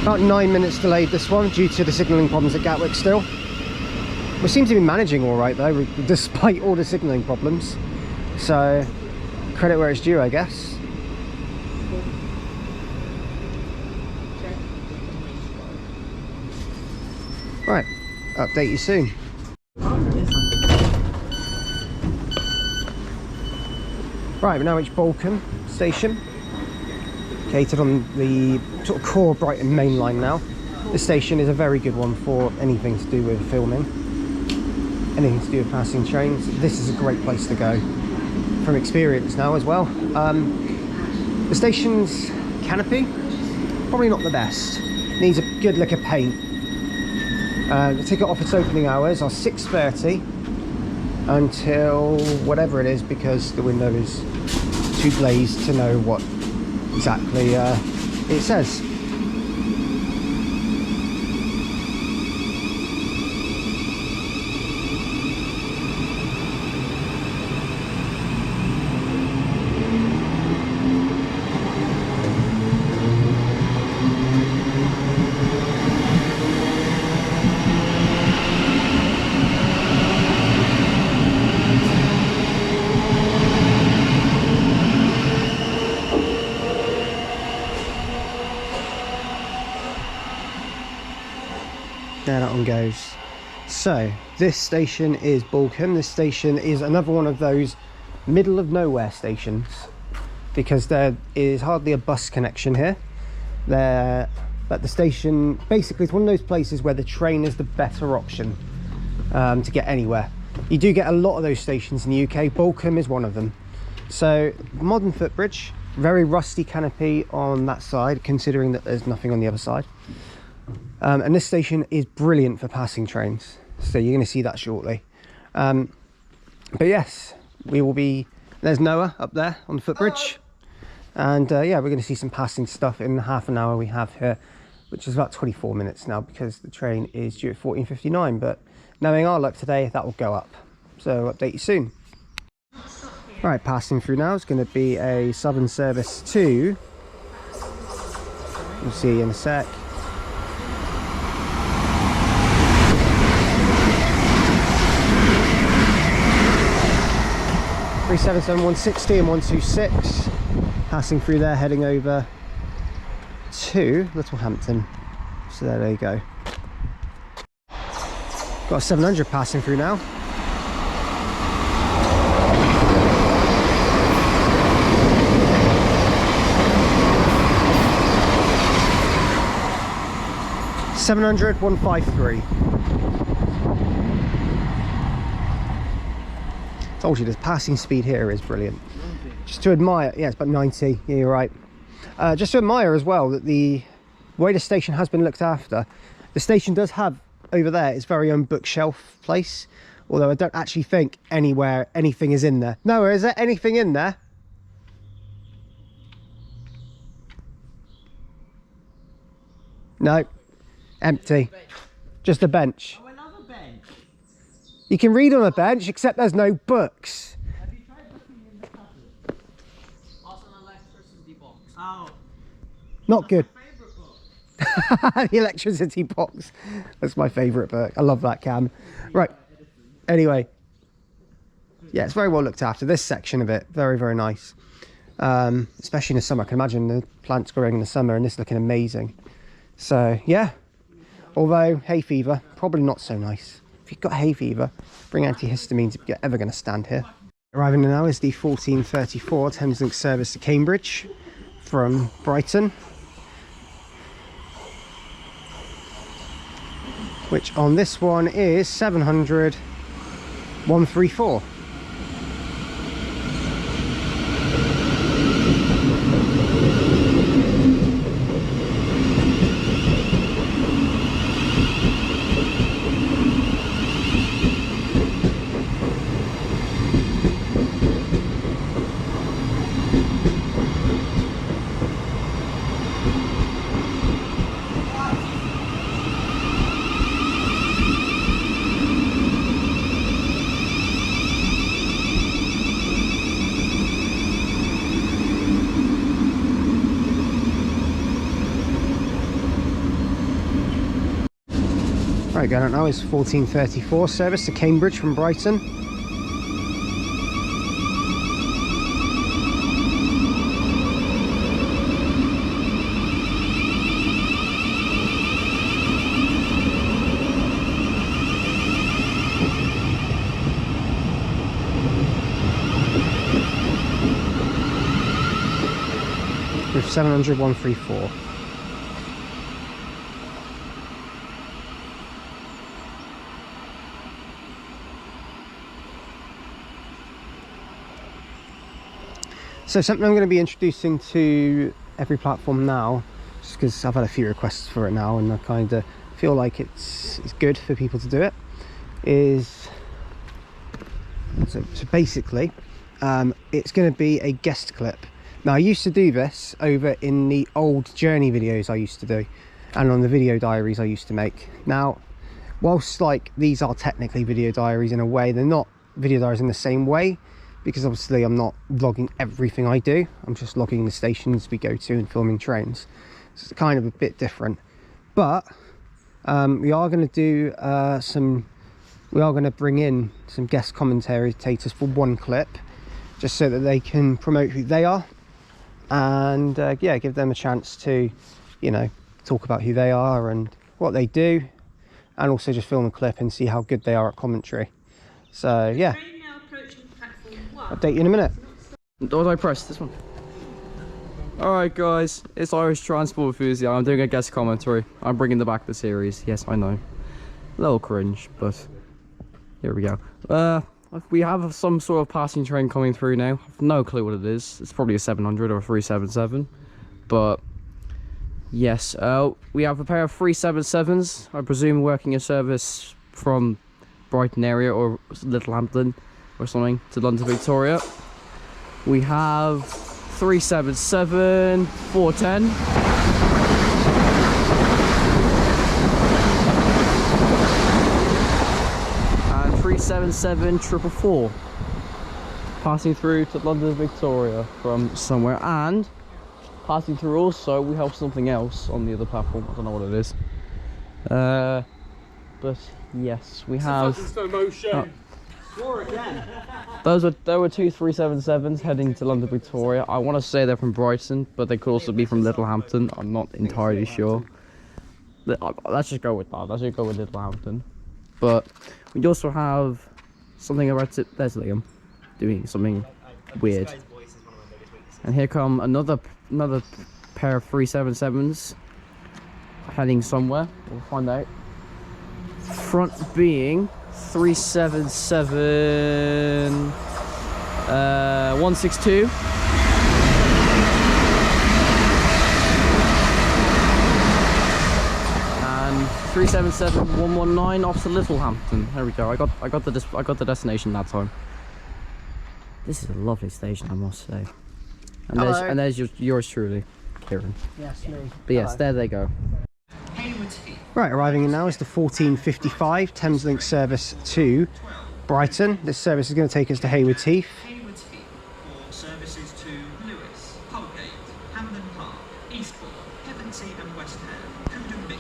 About 9 minutes delayed this one due to the signalling problems at Gatwick still. We seem to be managing all right though, despite all the signalling problems. So credit where it's due, I guess. Right, update you soon. Right, we're now reached Balcombe station, located on the sort of core Brighton Main Line now. This station is a very good one for anything to do with filming, anything to do with passing trains. This is a great place to go, from experience now as well. The station's canopy, probably not the best, needs a good lick of paint. The ticket office opening hours are 6:30 until whatever it is, because the window is too glazed to know what exactly it says. There that one goes. So this station is Balcombe. This station is another one of those middle of nowhere stations, because there is hardly a bus connection here. But the station basically is one of those places where the train is the better option to get anywhere. You do get a lot of those stations in the UK. Balcombe is one of them. So modern footbridge, very rusty canopy on that side, considering that there's nothing on the other side. And this station is brilliant for passing trains, so you're going to see that shortly. But yes, we will be, there's Noah up there on the footbridge. And yeah, we're going to see some passing stuff in the half an hour we have here, which is about 24 minutes now, because the train is due at 14:59. But knowing our luck today, that will go up, so update you soon. Right, passing through now is going to be a Southern service to, we'll see in a sec, 377 160 and 126, passing through there, heading over to Littlehaven. So there you go. Got a 700 passing through now. (700 153). Told you the passing speed here is brilliant. Just to admire, yeah, it's about 90. Yeah, you're right. Just to admire as well that the way the station has been looked after. The station does have over there its very own bookshelf place, although I don't actually think anywhere anything is in there. Noah, is there anything in there? No, empty. Just a bench. Oh, another bench. You can read on a bench, except there's no books. Have you tried looking in the cupboard? Also an electricity box. Oh. Not good. Favourite book. The electricity box. That's my favourite book. I love that, Cam. Right. Anyway. Yeah, it's very well looked after. This section of it, very, very nice. Especially in the summer. I can imagine the plants growing in the summer and this looking amazing. So, yeah. Although, hay fever, probably not so nice. If you've got hay fever, bring antihistamines if you're ever going to stand here. Arriving now is the 1434 Thameslink service to Cambridge from Brighton, which on this one is 700 134. Right, going out now is 1434 service to Cambridge from Brighton. With 700 134. So something I'm going to be introducing to every platform now, just because I've had a few requests for it now and I kind of feel like it's good for people to do it, is so basically it's going to be a guest clip. Now I used to do this over in the old journey videos I used to do and on the video diaries I used to make. Now whilst like these are technically video diaries in a way, they're not video diaries in the same way, because obviously I'm not vlogging everything I do, I'm just logging the stations we go to and filming trains. So it's kind of a bit different, but we are going to do we are going to bring in some guest commentators for one clip, just so that they can promote who they are and yeah, give them a chance to, you know, talk about who they are and what they do, and also just film a clip and see how good they are at commentary. So yeah, update you in a minute. What did I press? This one. Alright guys, it's Irish Transport Enthusiast. I'm doing a guest commentary. I'm bringing back the series. Yes, I know. A little cringe, but here we go. We have some sort of passing train coming through now. I've no clue what it is. It's probably a 700 or a 377. But yes, we have a pair of 377s. I presume working a service from Brighton area or Littlehaven or something to London Victoria. We have 377 410 and 377 444 passing through to London Victoria from somewhere, and passing through also we have something else on the other platform. I don't know what it is, but yes, we have slow motion. There were two 377s heading to London Victoria. I want to say they're from Brighton, but they could also be from Littlehampton. I'm not entirely sure. Let's just go with that. Let's just go with Littlehampton. But we also have something about it. There's Liam doing something weird. And here come another pair of 377s heading somewhere. We'll find out. Front being 377 162 377119 off to Littlehampton. There we go. I got the destination that time. This is a lovely station, I must say. And there's yours truly, Kieran. Yes, me. But yes, there they go. Haywards Heath. Right, arriving in now is the 14:55 Thameslink service to Brighton. This service is going to take us to Haywards Heath. Haywards Heath for services to Lewes, Holgate, Hamden Park, Eastbourne, Pevensey and West Ham, Coulsdon Beach,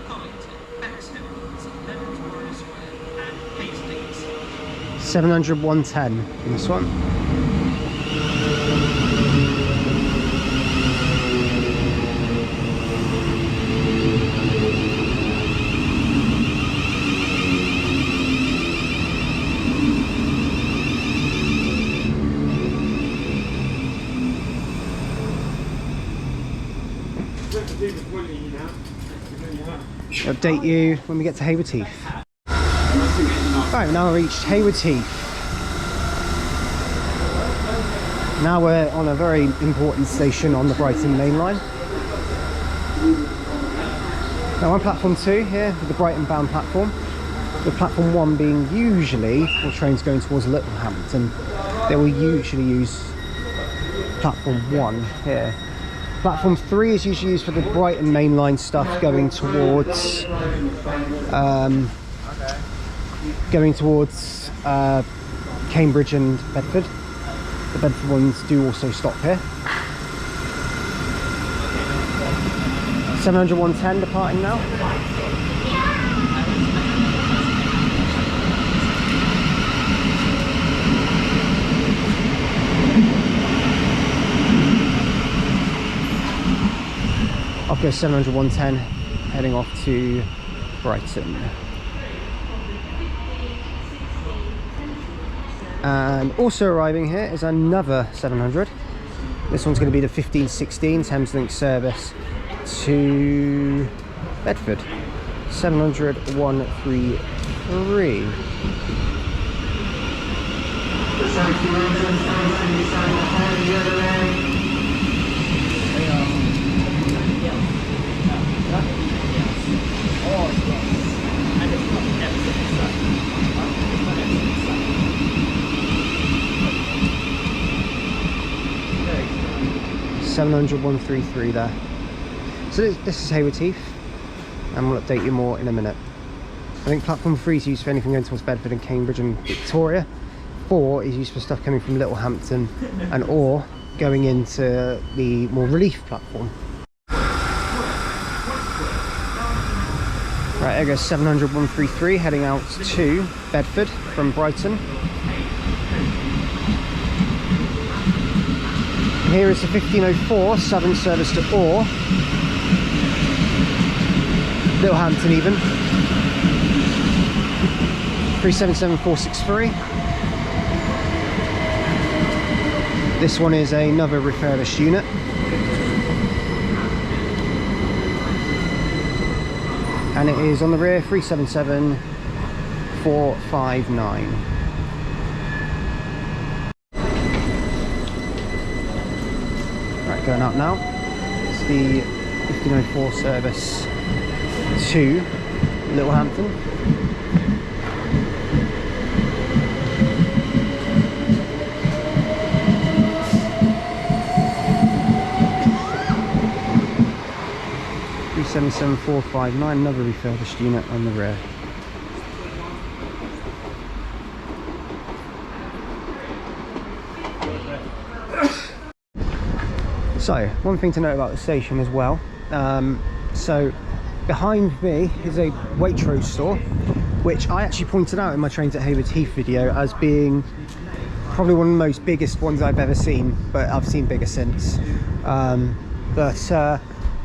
Collington, Bexhill, St Leonard's Royal Square and Hastings. 700 110 in this one. Update you when we get to Haywards Heath. Right, we've now reached Haywards Heath. Now we're on a very important station on the Brighton Main Line. Now on platform 2 here, with the Brighton bound platform, with platform 1 being usually for trains going towards Littlehampton, they will usually use platform 1 here. Platform 3 is usually used for the Brighton Main Line stuff going towards Cambridge and Bedford. The Bedford ones do also stop here. 700 110 departing now. Off goes 700 110, heading off to Brighton. And also arriving here is another 700. This one's going to be the 1516 Thameslink service to Bedford. 700 133. $700 133 there. So this is Haywards Heath, and we'll update you more in a minute. I think platform 3 is used for anything going towards Bedford and Cambridge and Victoria. 4 is used for stuff coming from Littlehampton and or going into the more relief platform. Right, there goes 700 133 heading out to Bedford from Brighton. Here is the 1504 Southern service to Orr, Littlehampton even. 377463. This one is another refurbished unit. And it is on the rear 377459. Going up now, it's the 1504 service to Littlehampton. $377,459, another refurbished unit on the rear. So, one thing to note about the station as well, so behind me is a Waitrose store, which I actually pointed out in my Trains at Haywards Heath video as being probably one of the most biggest ones I've ever seen, but I've seen bigger since. I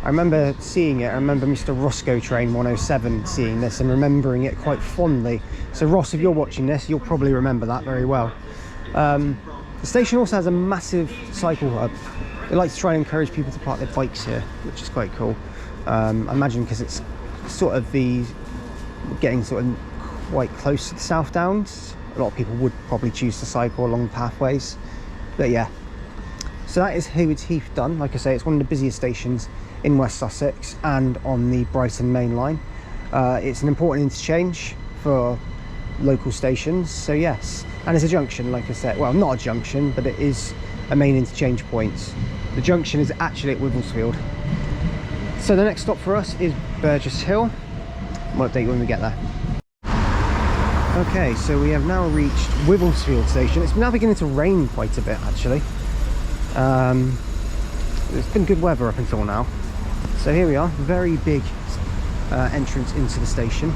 remember seeing it. I remember Mr. Roscoe Train 107 seeing this and remembering it quite fondly. So Ross, if you're watching this, you'll probably remember that very well. The station also has a massive cycle hub. They like to try and encourage people to park their bikes here, which is quite cool. I imagine because it's sort of getting sort of quite close to the South Downs. A lot of people would probably choose to cycle along the pathways. But yeah, so that is Haywards Heath done. Like I say, it's one of the busiest stations in West Sussex and on the Brighton Main Line. It's an important interchange for local stations, so yes. And it's a junction, like I said. Well, not a junction, but it is a main interchange point. The junction is actually at Wivelsfield. So the next stop for us is Burgess Hill. We'll update you when we get there. Okay, so we have now reached Wivelsfield station. It's now beginning to rain quite a bit, actually. It's been good weather up until now. So here we are, very big entrance into the station.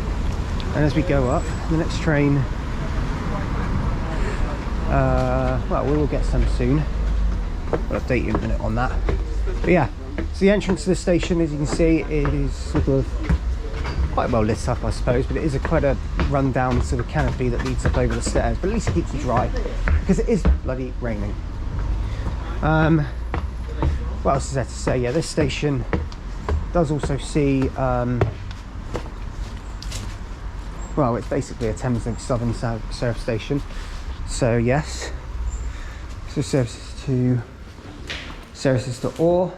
And as we go up, the next train, well, we will get some soon. I'll update you in a minute on that. But yeah, so the entrance to the station, as you can see, is sort of quite well lit up, I suppose, but it is quite a run-down sort of canopy that leads up over the stairs, but at least it keeps you dry, because it is bloody raining. What else is there to say? Yeah, this station does also see, well, it's basically a Thameslink Southern Surf station, so yes, so services to Orr,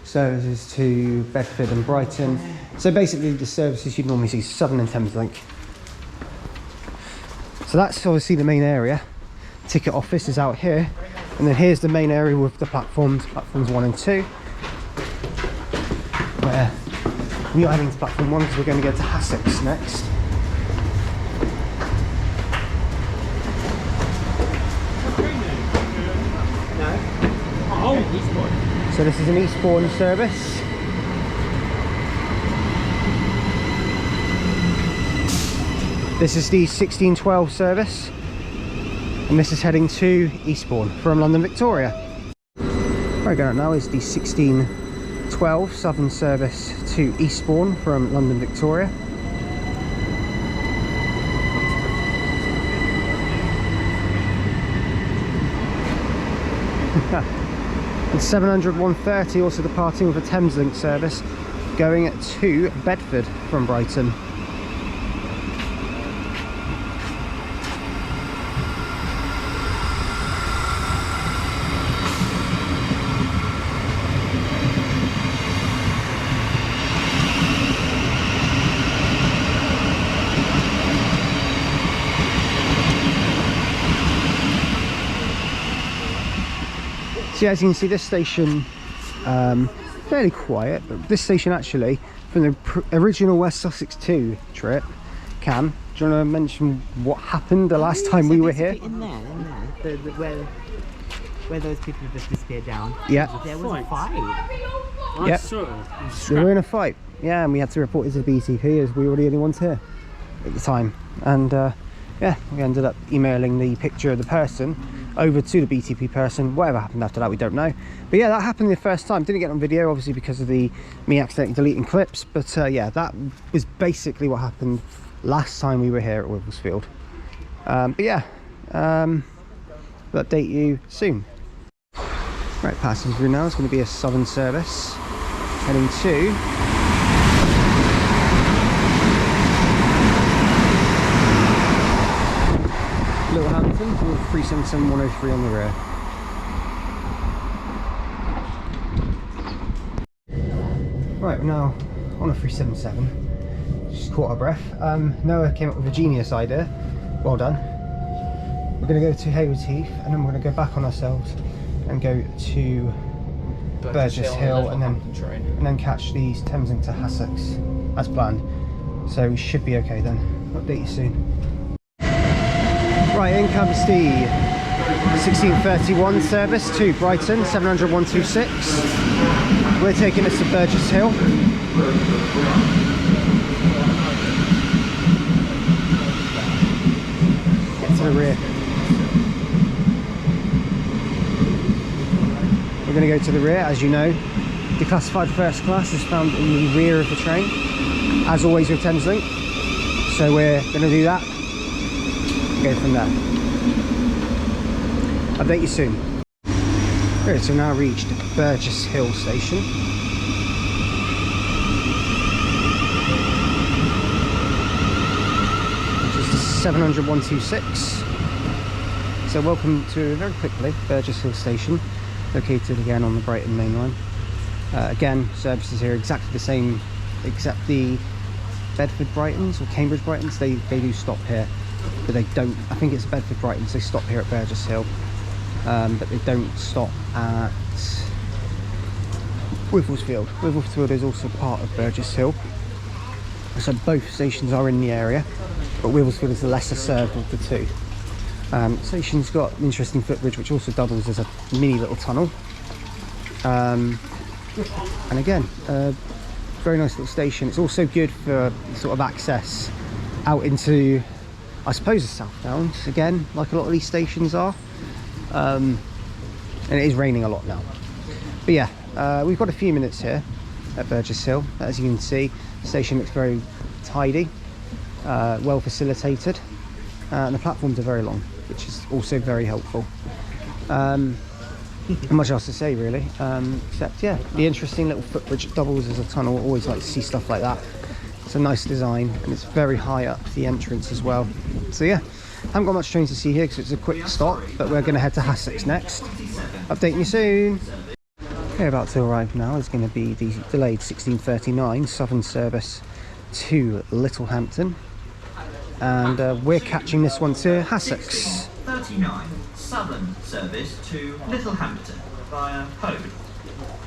services to Bedford and Brighton. So basically the services you'd normally see, Southern and Thameslink. So that's obviously the main area. Ticket office is out here, and then here's the main area with the platforms 1 and 2, where we are heading to platform 1 because we're going to go to Hassocks next. So this is an Eastbourne service. This is the 1612 service, and this is heading to Eastbourne from London Victoria. Where we're going now is the 1612 Southern service to Eastbourne from London Victoria. And 700-130 also departing with a Thameslink service going to Bedford from Brighton. So as you can see, this station fairly quiet, but this station actually, from the original West Sussex 2 trip, Cam, do you want to mention what happened the last time we were here? In there, where those people just disappeared down. Yeah. There was a fight. Yep. They were in a fight. Yeah, and we had to report it to the BTP as we were the only ones here at the time. And yeah, we ended up emailing the picture of the person over to the BTP person. Whatever happened after that, we don't know. But yeah, that happened the first time. Didn't get on video, obviously, because of me accidentally deleting clips. But yeah, that was basically what happened last time we were here at Wivelsfield. But yeah, we'll update you soon. Right, passing through now. It's going to be a Southern service heading to Littlehaven with 377-103 on the rear. Right, we're now on a 377. Just caught our breath. Noah came up with a genius idea. Well done. We're going to go to Haywards Heath, and then we're going to go back on ourselves and go to Burgess Hill, and then catch the Thameslink to Hassocks as planned. So we should be okay then. Update you soon. Right, in comes the 1631 service to Brighton, 700-126. We're taking us to Burgess Hill. Get to the rear. We're going to go to the rear. As you know, the classified first class is found in the rear of the train, as always with Thameslink. So we're going to do that. Go from there. Update you soon. Good, so now reached Burgess Hill station. Which is 700-126. So welcome to, very quickly, Burgess Hill station, located again on the Brighton Main Line. Again, services here exactly the same, except the Bedford Brightons or Cambridge Brightons, they do stop here, but they don't, I think it's Bedford Brightons, they stop here at Burgess Hill, but they don't stop at Wivelsfield. Wivelsfield is also part of Burgess Hill, so both stations are in the area, but Wivelsfield is the lesser served of the two. The station's got an interesting footbridge which also doubles as a mini little tunnel, and again, very nice little station. It's also good for sort of access out into, I suppose, the South Downs, again, like a lot of these stations are, and it is raining a lot now. But yeah, we've got a few minutes here at Burgess Hill. As you can see, the station looks very tidy, well facilitated, and the platforms are very long, which is also very helpful. Not much else to say really, except yeah, the interesting little footbridge that doubles as a tunnel. I always like to see stuff like that. It's a nice design, and it's very high up the entrance as well. So yeah, haven't got much trains to see here because it's a quick stop, but we're going to head to Hassocks next. Updating you soon. Okay, about to arrive now is going to be the delayed 1639 Southern service to Littlehampton, and we're catching this one to Hassocks. 39 Southern service to Littlehampton via Hove.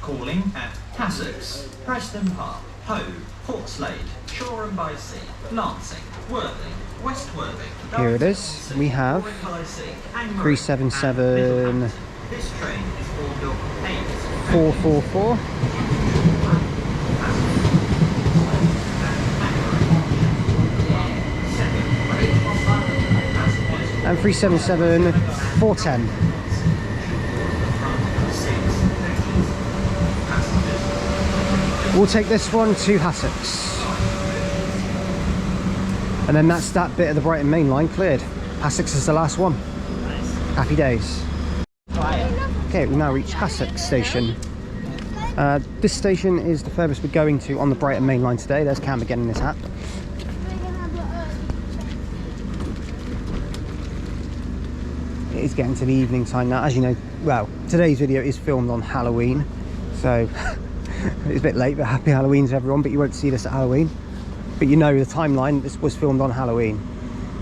Calling at Hassocks, Preston Park, Hove, Portslade, Shoreham by Sea, Lancing, Worthing, West Worthing. Here it is. We have 377 This train is formed of 8 444 and 377 410. We'll take this one to Hassocks, and then that's that bit of the Brighton Main Line cleared. Hassocks is the last one. Happy days. Okay, we now reach Hassocks station. This station is the furthest we're going to on the Brighton Main Line today. There's Cam again in his hat. It is getting to the evening time now, as you know. Well, today's video is filmed on Halloween, so it's a bit late, but happy Halloween to everyone. But you won't see this at Halloween, but you know the timeline, this was filmed on Halloween,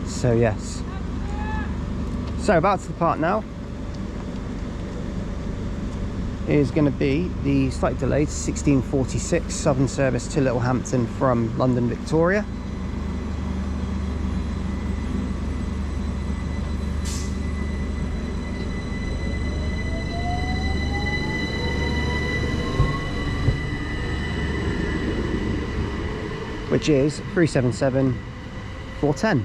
so yes. So about to the part now is going to be the slightly delayed 1646 Southern service to Littlehampton from London Victoria. Which is 377 410.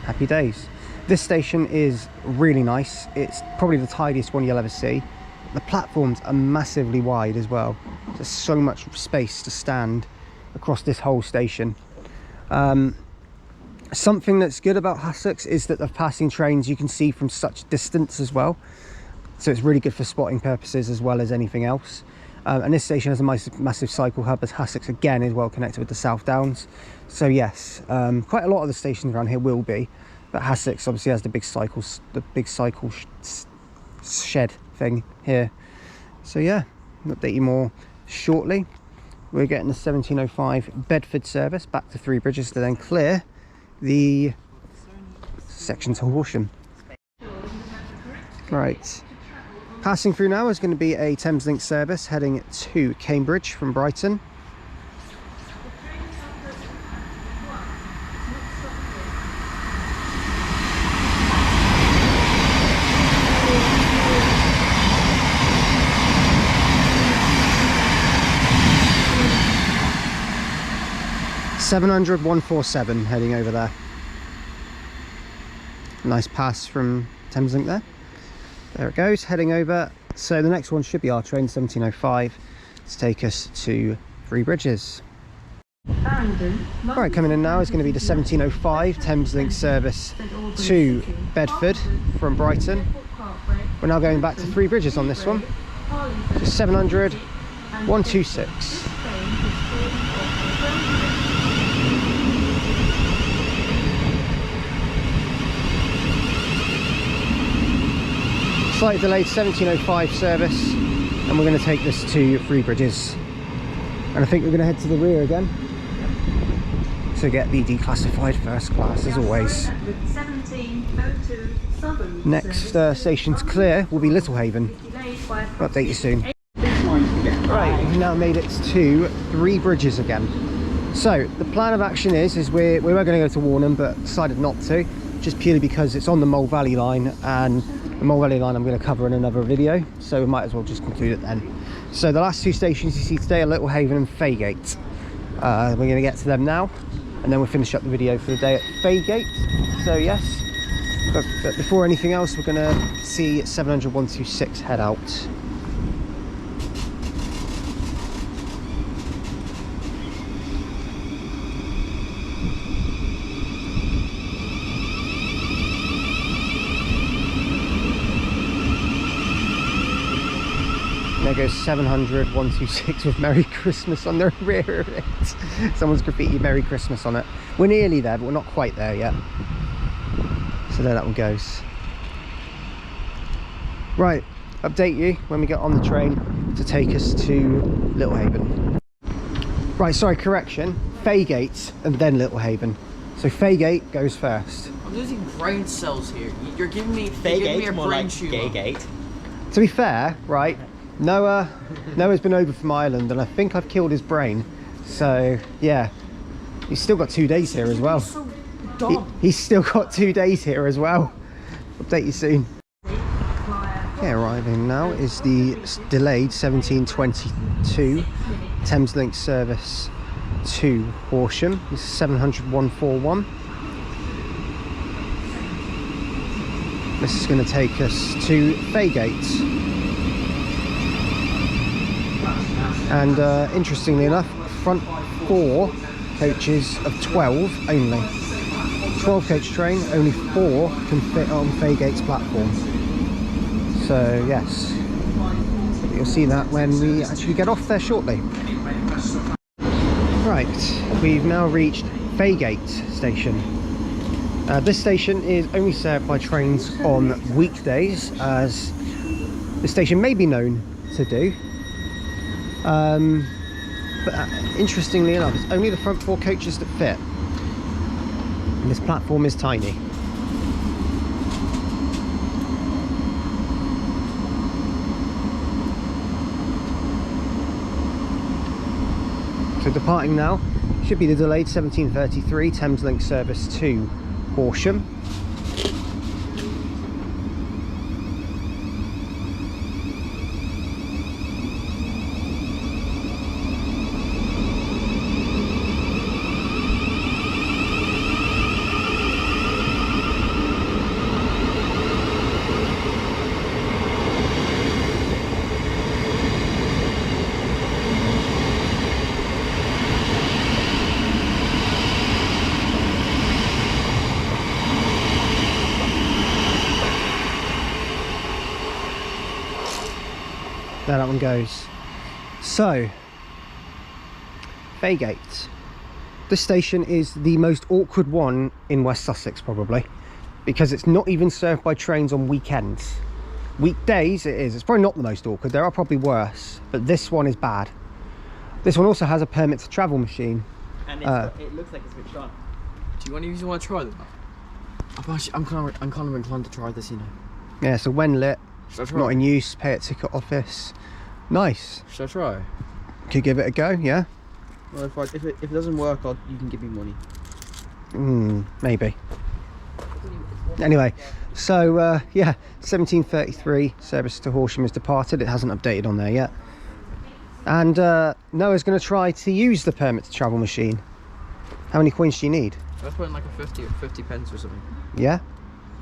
Happy days. This station is really nice. It's probably the tidiest one you'll ever see. The platforms are massively wide as well. There's so much space to stand across this whole station. Something that's good about Hassocks is that the passing trains you can see from such distance as well. So it's really good for spotting purposes as well as anything else. And this station has a massive cycle hub, as Hassocks again is well connected with the South Downs. So yes, quite a lot of the stations around here will be, but Hassocks obviously has the big cycle shed thing here. So yeah, I'll update you more shortly. We're getting the 1705 Bedford service back to Three Bridges to then clear the section to Horsham. Right. Passing through now is going to be a Thameslink service heading to Cambridge from Brighton. (700 147) heading over there. Nice pass from Thameslink there. There it goes, heading over. So the next one should be our train 1705 to take us to Three Bridges. Right, coming in now is going to be the 1705 Thameslink service to Bedford from Brighton. We're now going back to Three Bridges on this one. So 700 126. Slightly delayed 1705 service, and we're going to take this to Three Bridges, and I think we're going to head to the rear again. to get the declassified first class as always. Next station to clear will be Littlehaven. I'll update you soon. Right, we've now made it to Three Bridges again. So the plan of action is we were going to go to Warnham but decided not to, just purely because it's on the Mole Valley Line, and the Mole Valley Line I'm going to cover in another video, so we might as well just conclude it then. So the last two stations you see today are Littlehaven and Faygate. We're going to get to them now, and then we'll finish up the video for the day at Faygate. So yes, but before anything else, we're going to see 700-126 head out. There goes 700-126 with Merry Christmas on the rear of it. Someone's graffiti Merry Christmas on it. We're nearly there, but we're not quite there yet. So there that one goes. Right, update you when we get on the train to take us to Littlehaven. Right, sorry, correction. Faygate and then Littlehaven. So Faygate goes first. I'm losing brain cells here. You're giving me, Faygate, a more brain like tumor. Gaygate. To be fair, right, Noah's been over from Ireland and I think I've killed his brain. So yeah, he's still got 2 days here as well. So dumb. He's still got 2 days here as well. Update you soon. Okay, arriving now is the delayed 1722 Thameslink service to Horsham. This is 700-141. This is going to take us to Faygate. And interestingly enough, front 4 coaches of 12 only. 12 coach train, only 4 can fit on Faygate's platform. So yes, you'll see that when we actually get off there shortly. Right, we've now reached Faygate station. This station is only served by trains on weekdays, as the station may be known to do. But interestingly enough, it's only the front 4 coaches that fit. And this platform is tiny. So departing now should be the delayed 1733 Thameslink service to Horsham. There that one goes. So, Faygate. This station is the most awkward one in West Sussex probably, because it's not even served by trains on weekends. Weekdays it is. It's probably not the most awkward. There are probably worse, but this one is bad. This one also has a permit to travel machine. And it looks like it's switched on. Do you want to try that? I'm kind of inclined to try this, you know. Yeah, so when lit, Should I try? not in use, pay at ticket office. Nice. Should I try? Could give it a go, yeah? Well, if it doesn't work, you can give me money. Maybe. Anyway, so yeah, 1733 service to Horsham has departed. It hasn't updated on there yet. And Noah's going to try to use the permit to travel machine. How many coins do you need? Let's put in like a 50 pence or something. Yeah?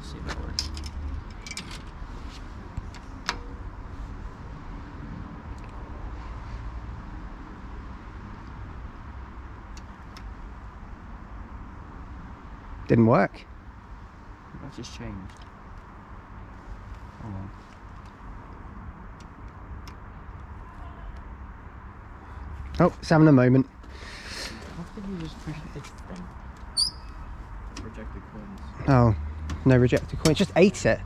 See if that works. Didn't work. That just changed. Hold on. Oh, it's having a moment. How can you just push this thing? Rejected coins. Oh, no rejected coin. Just ate it.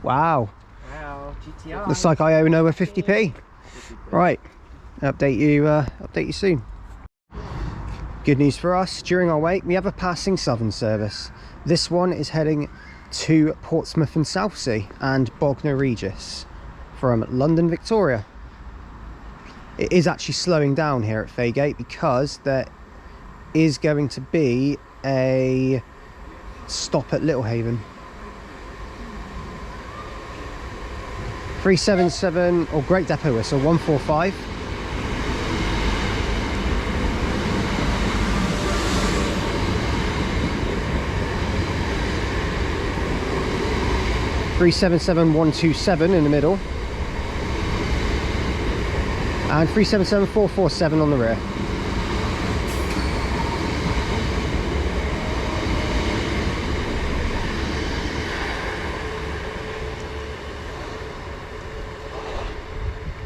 Wow. Wow, GTI. Looks like I owe Noah 50p. Right. Update you soon. Good news for us, during our wait we have a passing southern service. This one is heading to Portsmouth and Southsea and Bognor Regis from London Victoria. It is actually slowing down here at Faygate because there is going to be a stop at Littlehaven. 377 or Great Depot Whistle 145. Three 77127 in the middle, and 377447 on the rear.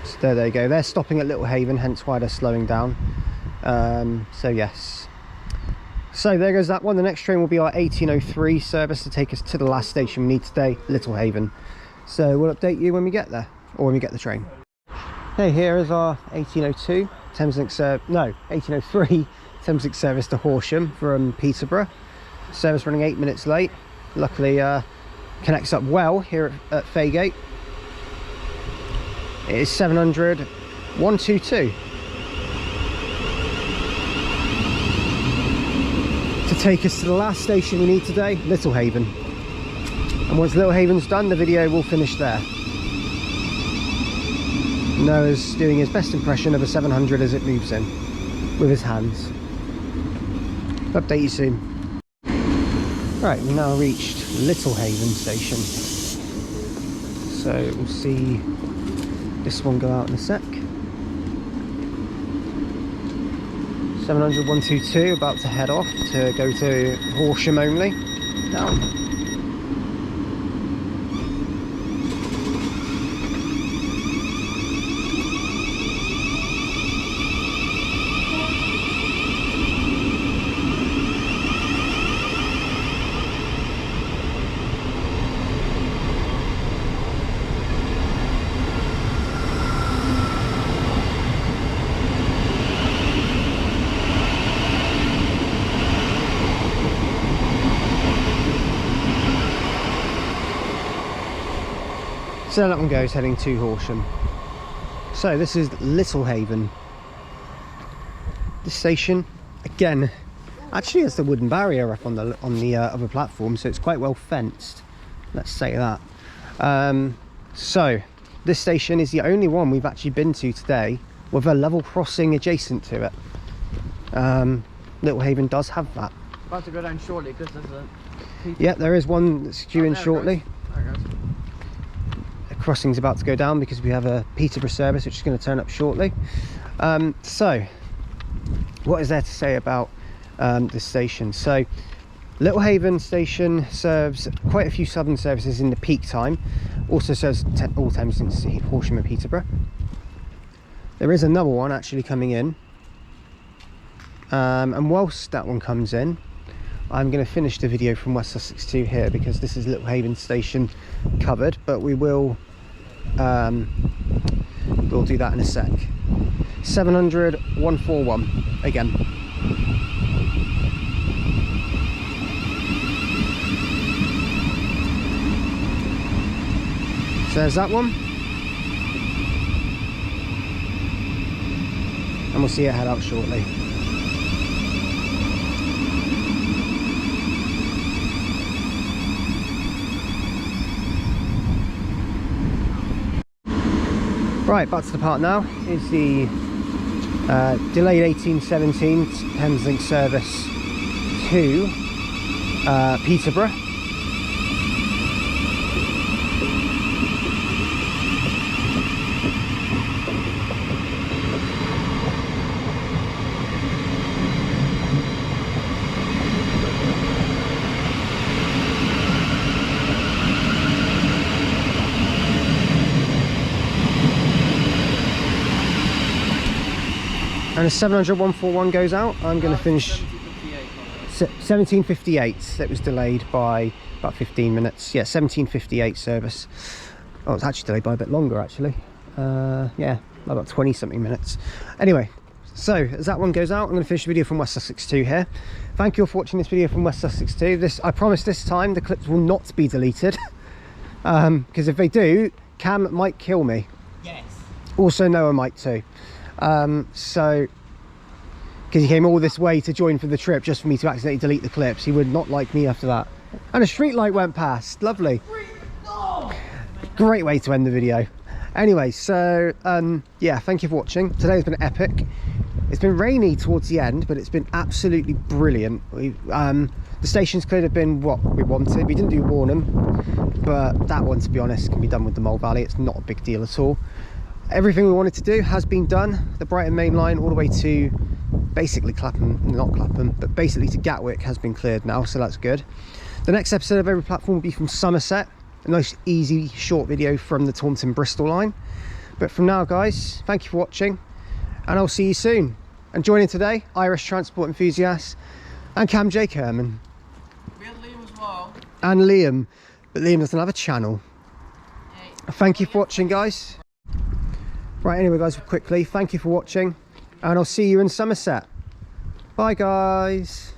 So there they go. They're stopping at Littlehaven, hence why they're slowing down. So yes. So there goes that one. The next train will be our 1803 service to take us to the last station we need today, Littlehaven. So we'll update you when we get there, or when we get the train. Hey, here is our 1802 1803 Thameslink service to Horsham from Peterborough. Service running 8 minutes late. Luckily connects up well here at Faygate. It is 700 122. To take us to the last station we need today, Littlehaven. And once Littlehaven's done, the video will finish there. Noah's doing his best impression of a 700 as it moves in with his hands. Update you soon. Right, we've now reached Littlehaven station. So we'll see this one go out in a sec. 700 122 about to head off to go to Horsham only. Down. So that one goes heading to Horsham. So this is Littlehaven. This station again actually has the wooden barrier up on the other platform, so it's quite well fenced, let's say that. So this station is the only one we've actually been to today with a level crossing adjacent to it. Littlehaven does have that. About to go down shortly because there's a... Yeah, there is one that's due in shortly. There it goes. Crossing's about to go down because we have a Peterborough service which is going to turn up shortly. So what is there to say about this station? So Littlehaven station serves quite a few southern services in the peak time, also serves all Thameslink to Horsham and Peterborough. There is another one actually coming in, and whilst that one comes in, I'm going to finish the video from West Sussex 2 here because this is Littlehaven station covered, but we will we'll do that in a sec. 700 141 again. So there's that one, and we'll see it head out shortly. Right, back to the part now is the delayed 1817 Thameslink service to Peterborough. And as 700 141 goes out, I'm going to finish 1758. That was delayed by about 15 minutes. Yeah, 1758 service. Oh, it's actually delayed by a bit longer actually. Yeah, about 20 something minutes. Anyway, So as that one goes out, I'm going to finish the video from West Sussex 2 here. Thank you all for watching this video from West Sussex 2. I promise this time the clips will not be deleted. Because if they do, Cam might kill me. Yes. Also Noah might too. So, because he came all this way to join for the trip just for me to accidentally delete the clips. He would not like me after that. And a street light went past. Lovely. Great way to end the video. Anyway, so yeah, thank you for watching. Today's been epic. It's been rainy towards the end, but it's been absolutely brilliant. The stations could have been what we wanted. We didn't do Warnham, but that one, to be honest, can be done with the Mole Valley. It's not a big deal at all. Everything we wanted to do has been done. The Brighton Main Line all the way to basically Clapham, not Clapham, but basically to Gatwick has been cleared now, so that's good. The next episode of every platform will be from Somerset. A nice, easy, short video from the Taunton Bristol line. But from now, guys, thank you for watching, and I'll see you soon. And joining today, Irish transport enthusiast and Cam J. Kerman. We had Liam as well. And Liam, but Liam doesn't have a channel. Thank you for watching, guys. Right, anyway, guys, quickly, thank you for watching, and I'll see you in Somerset. Bye, guys.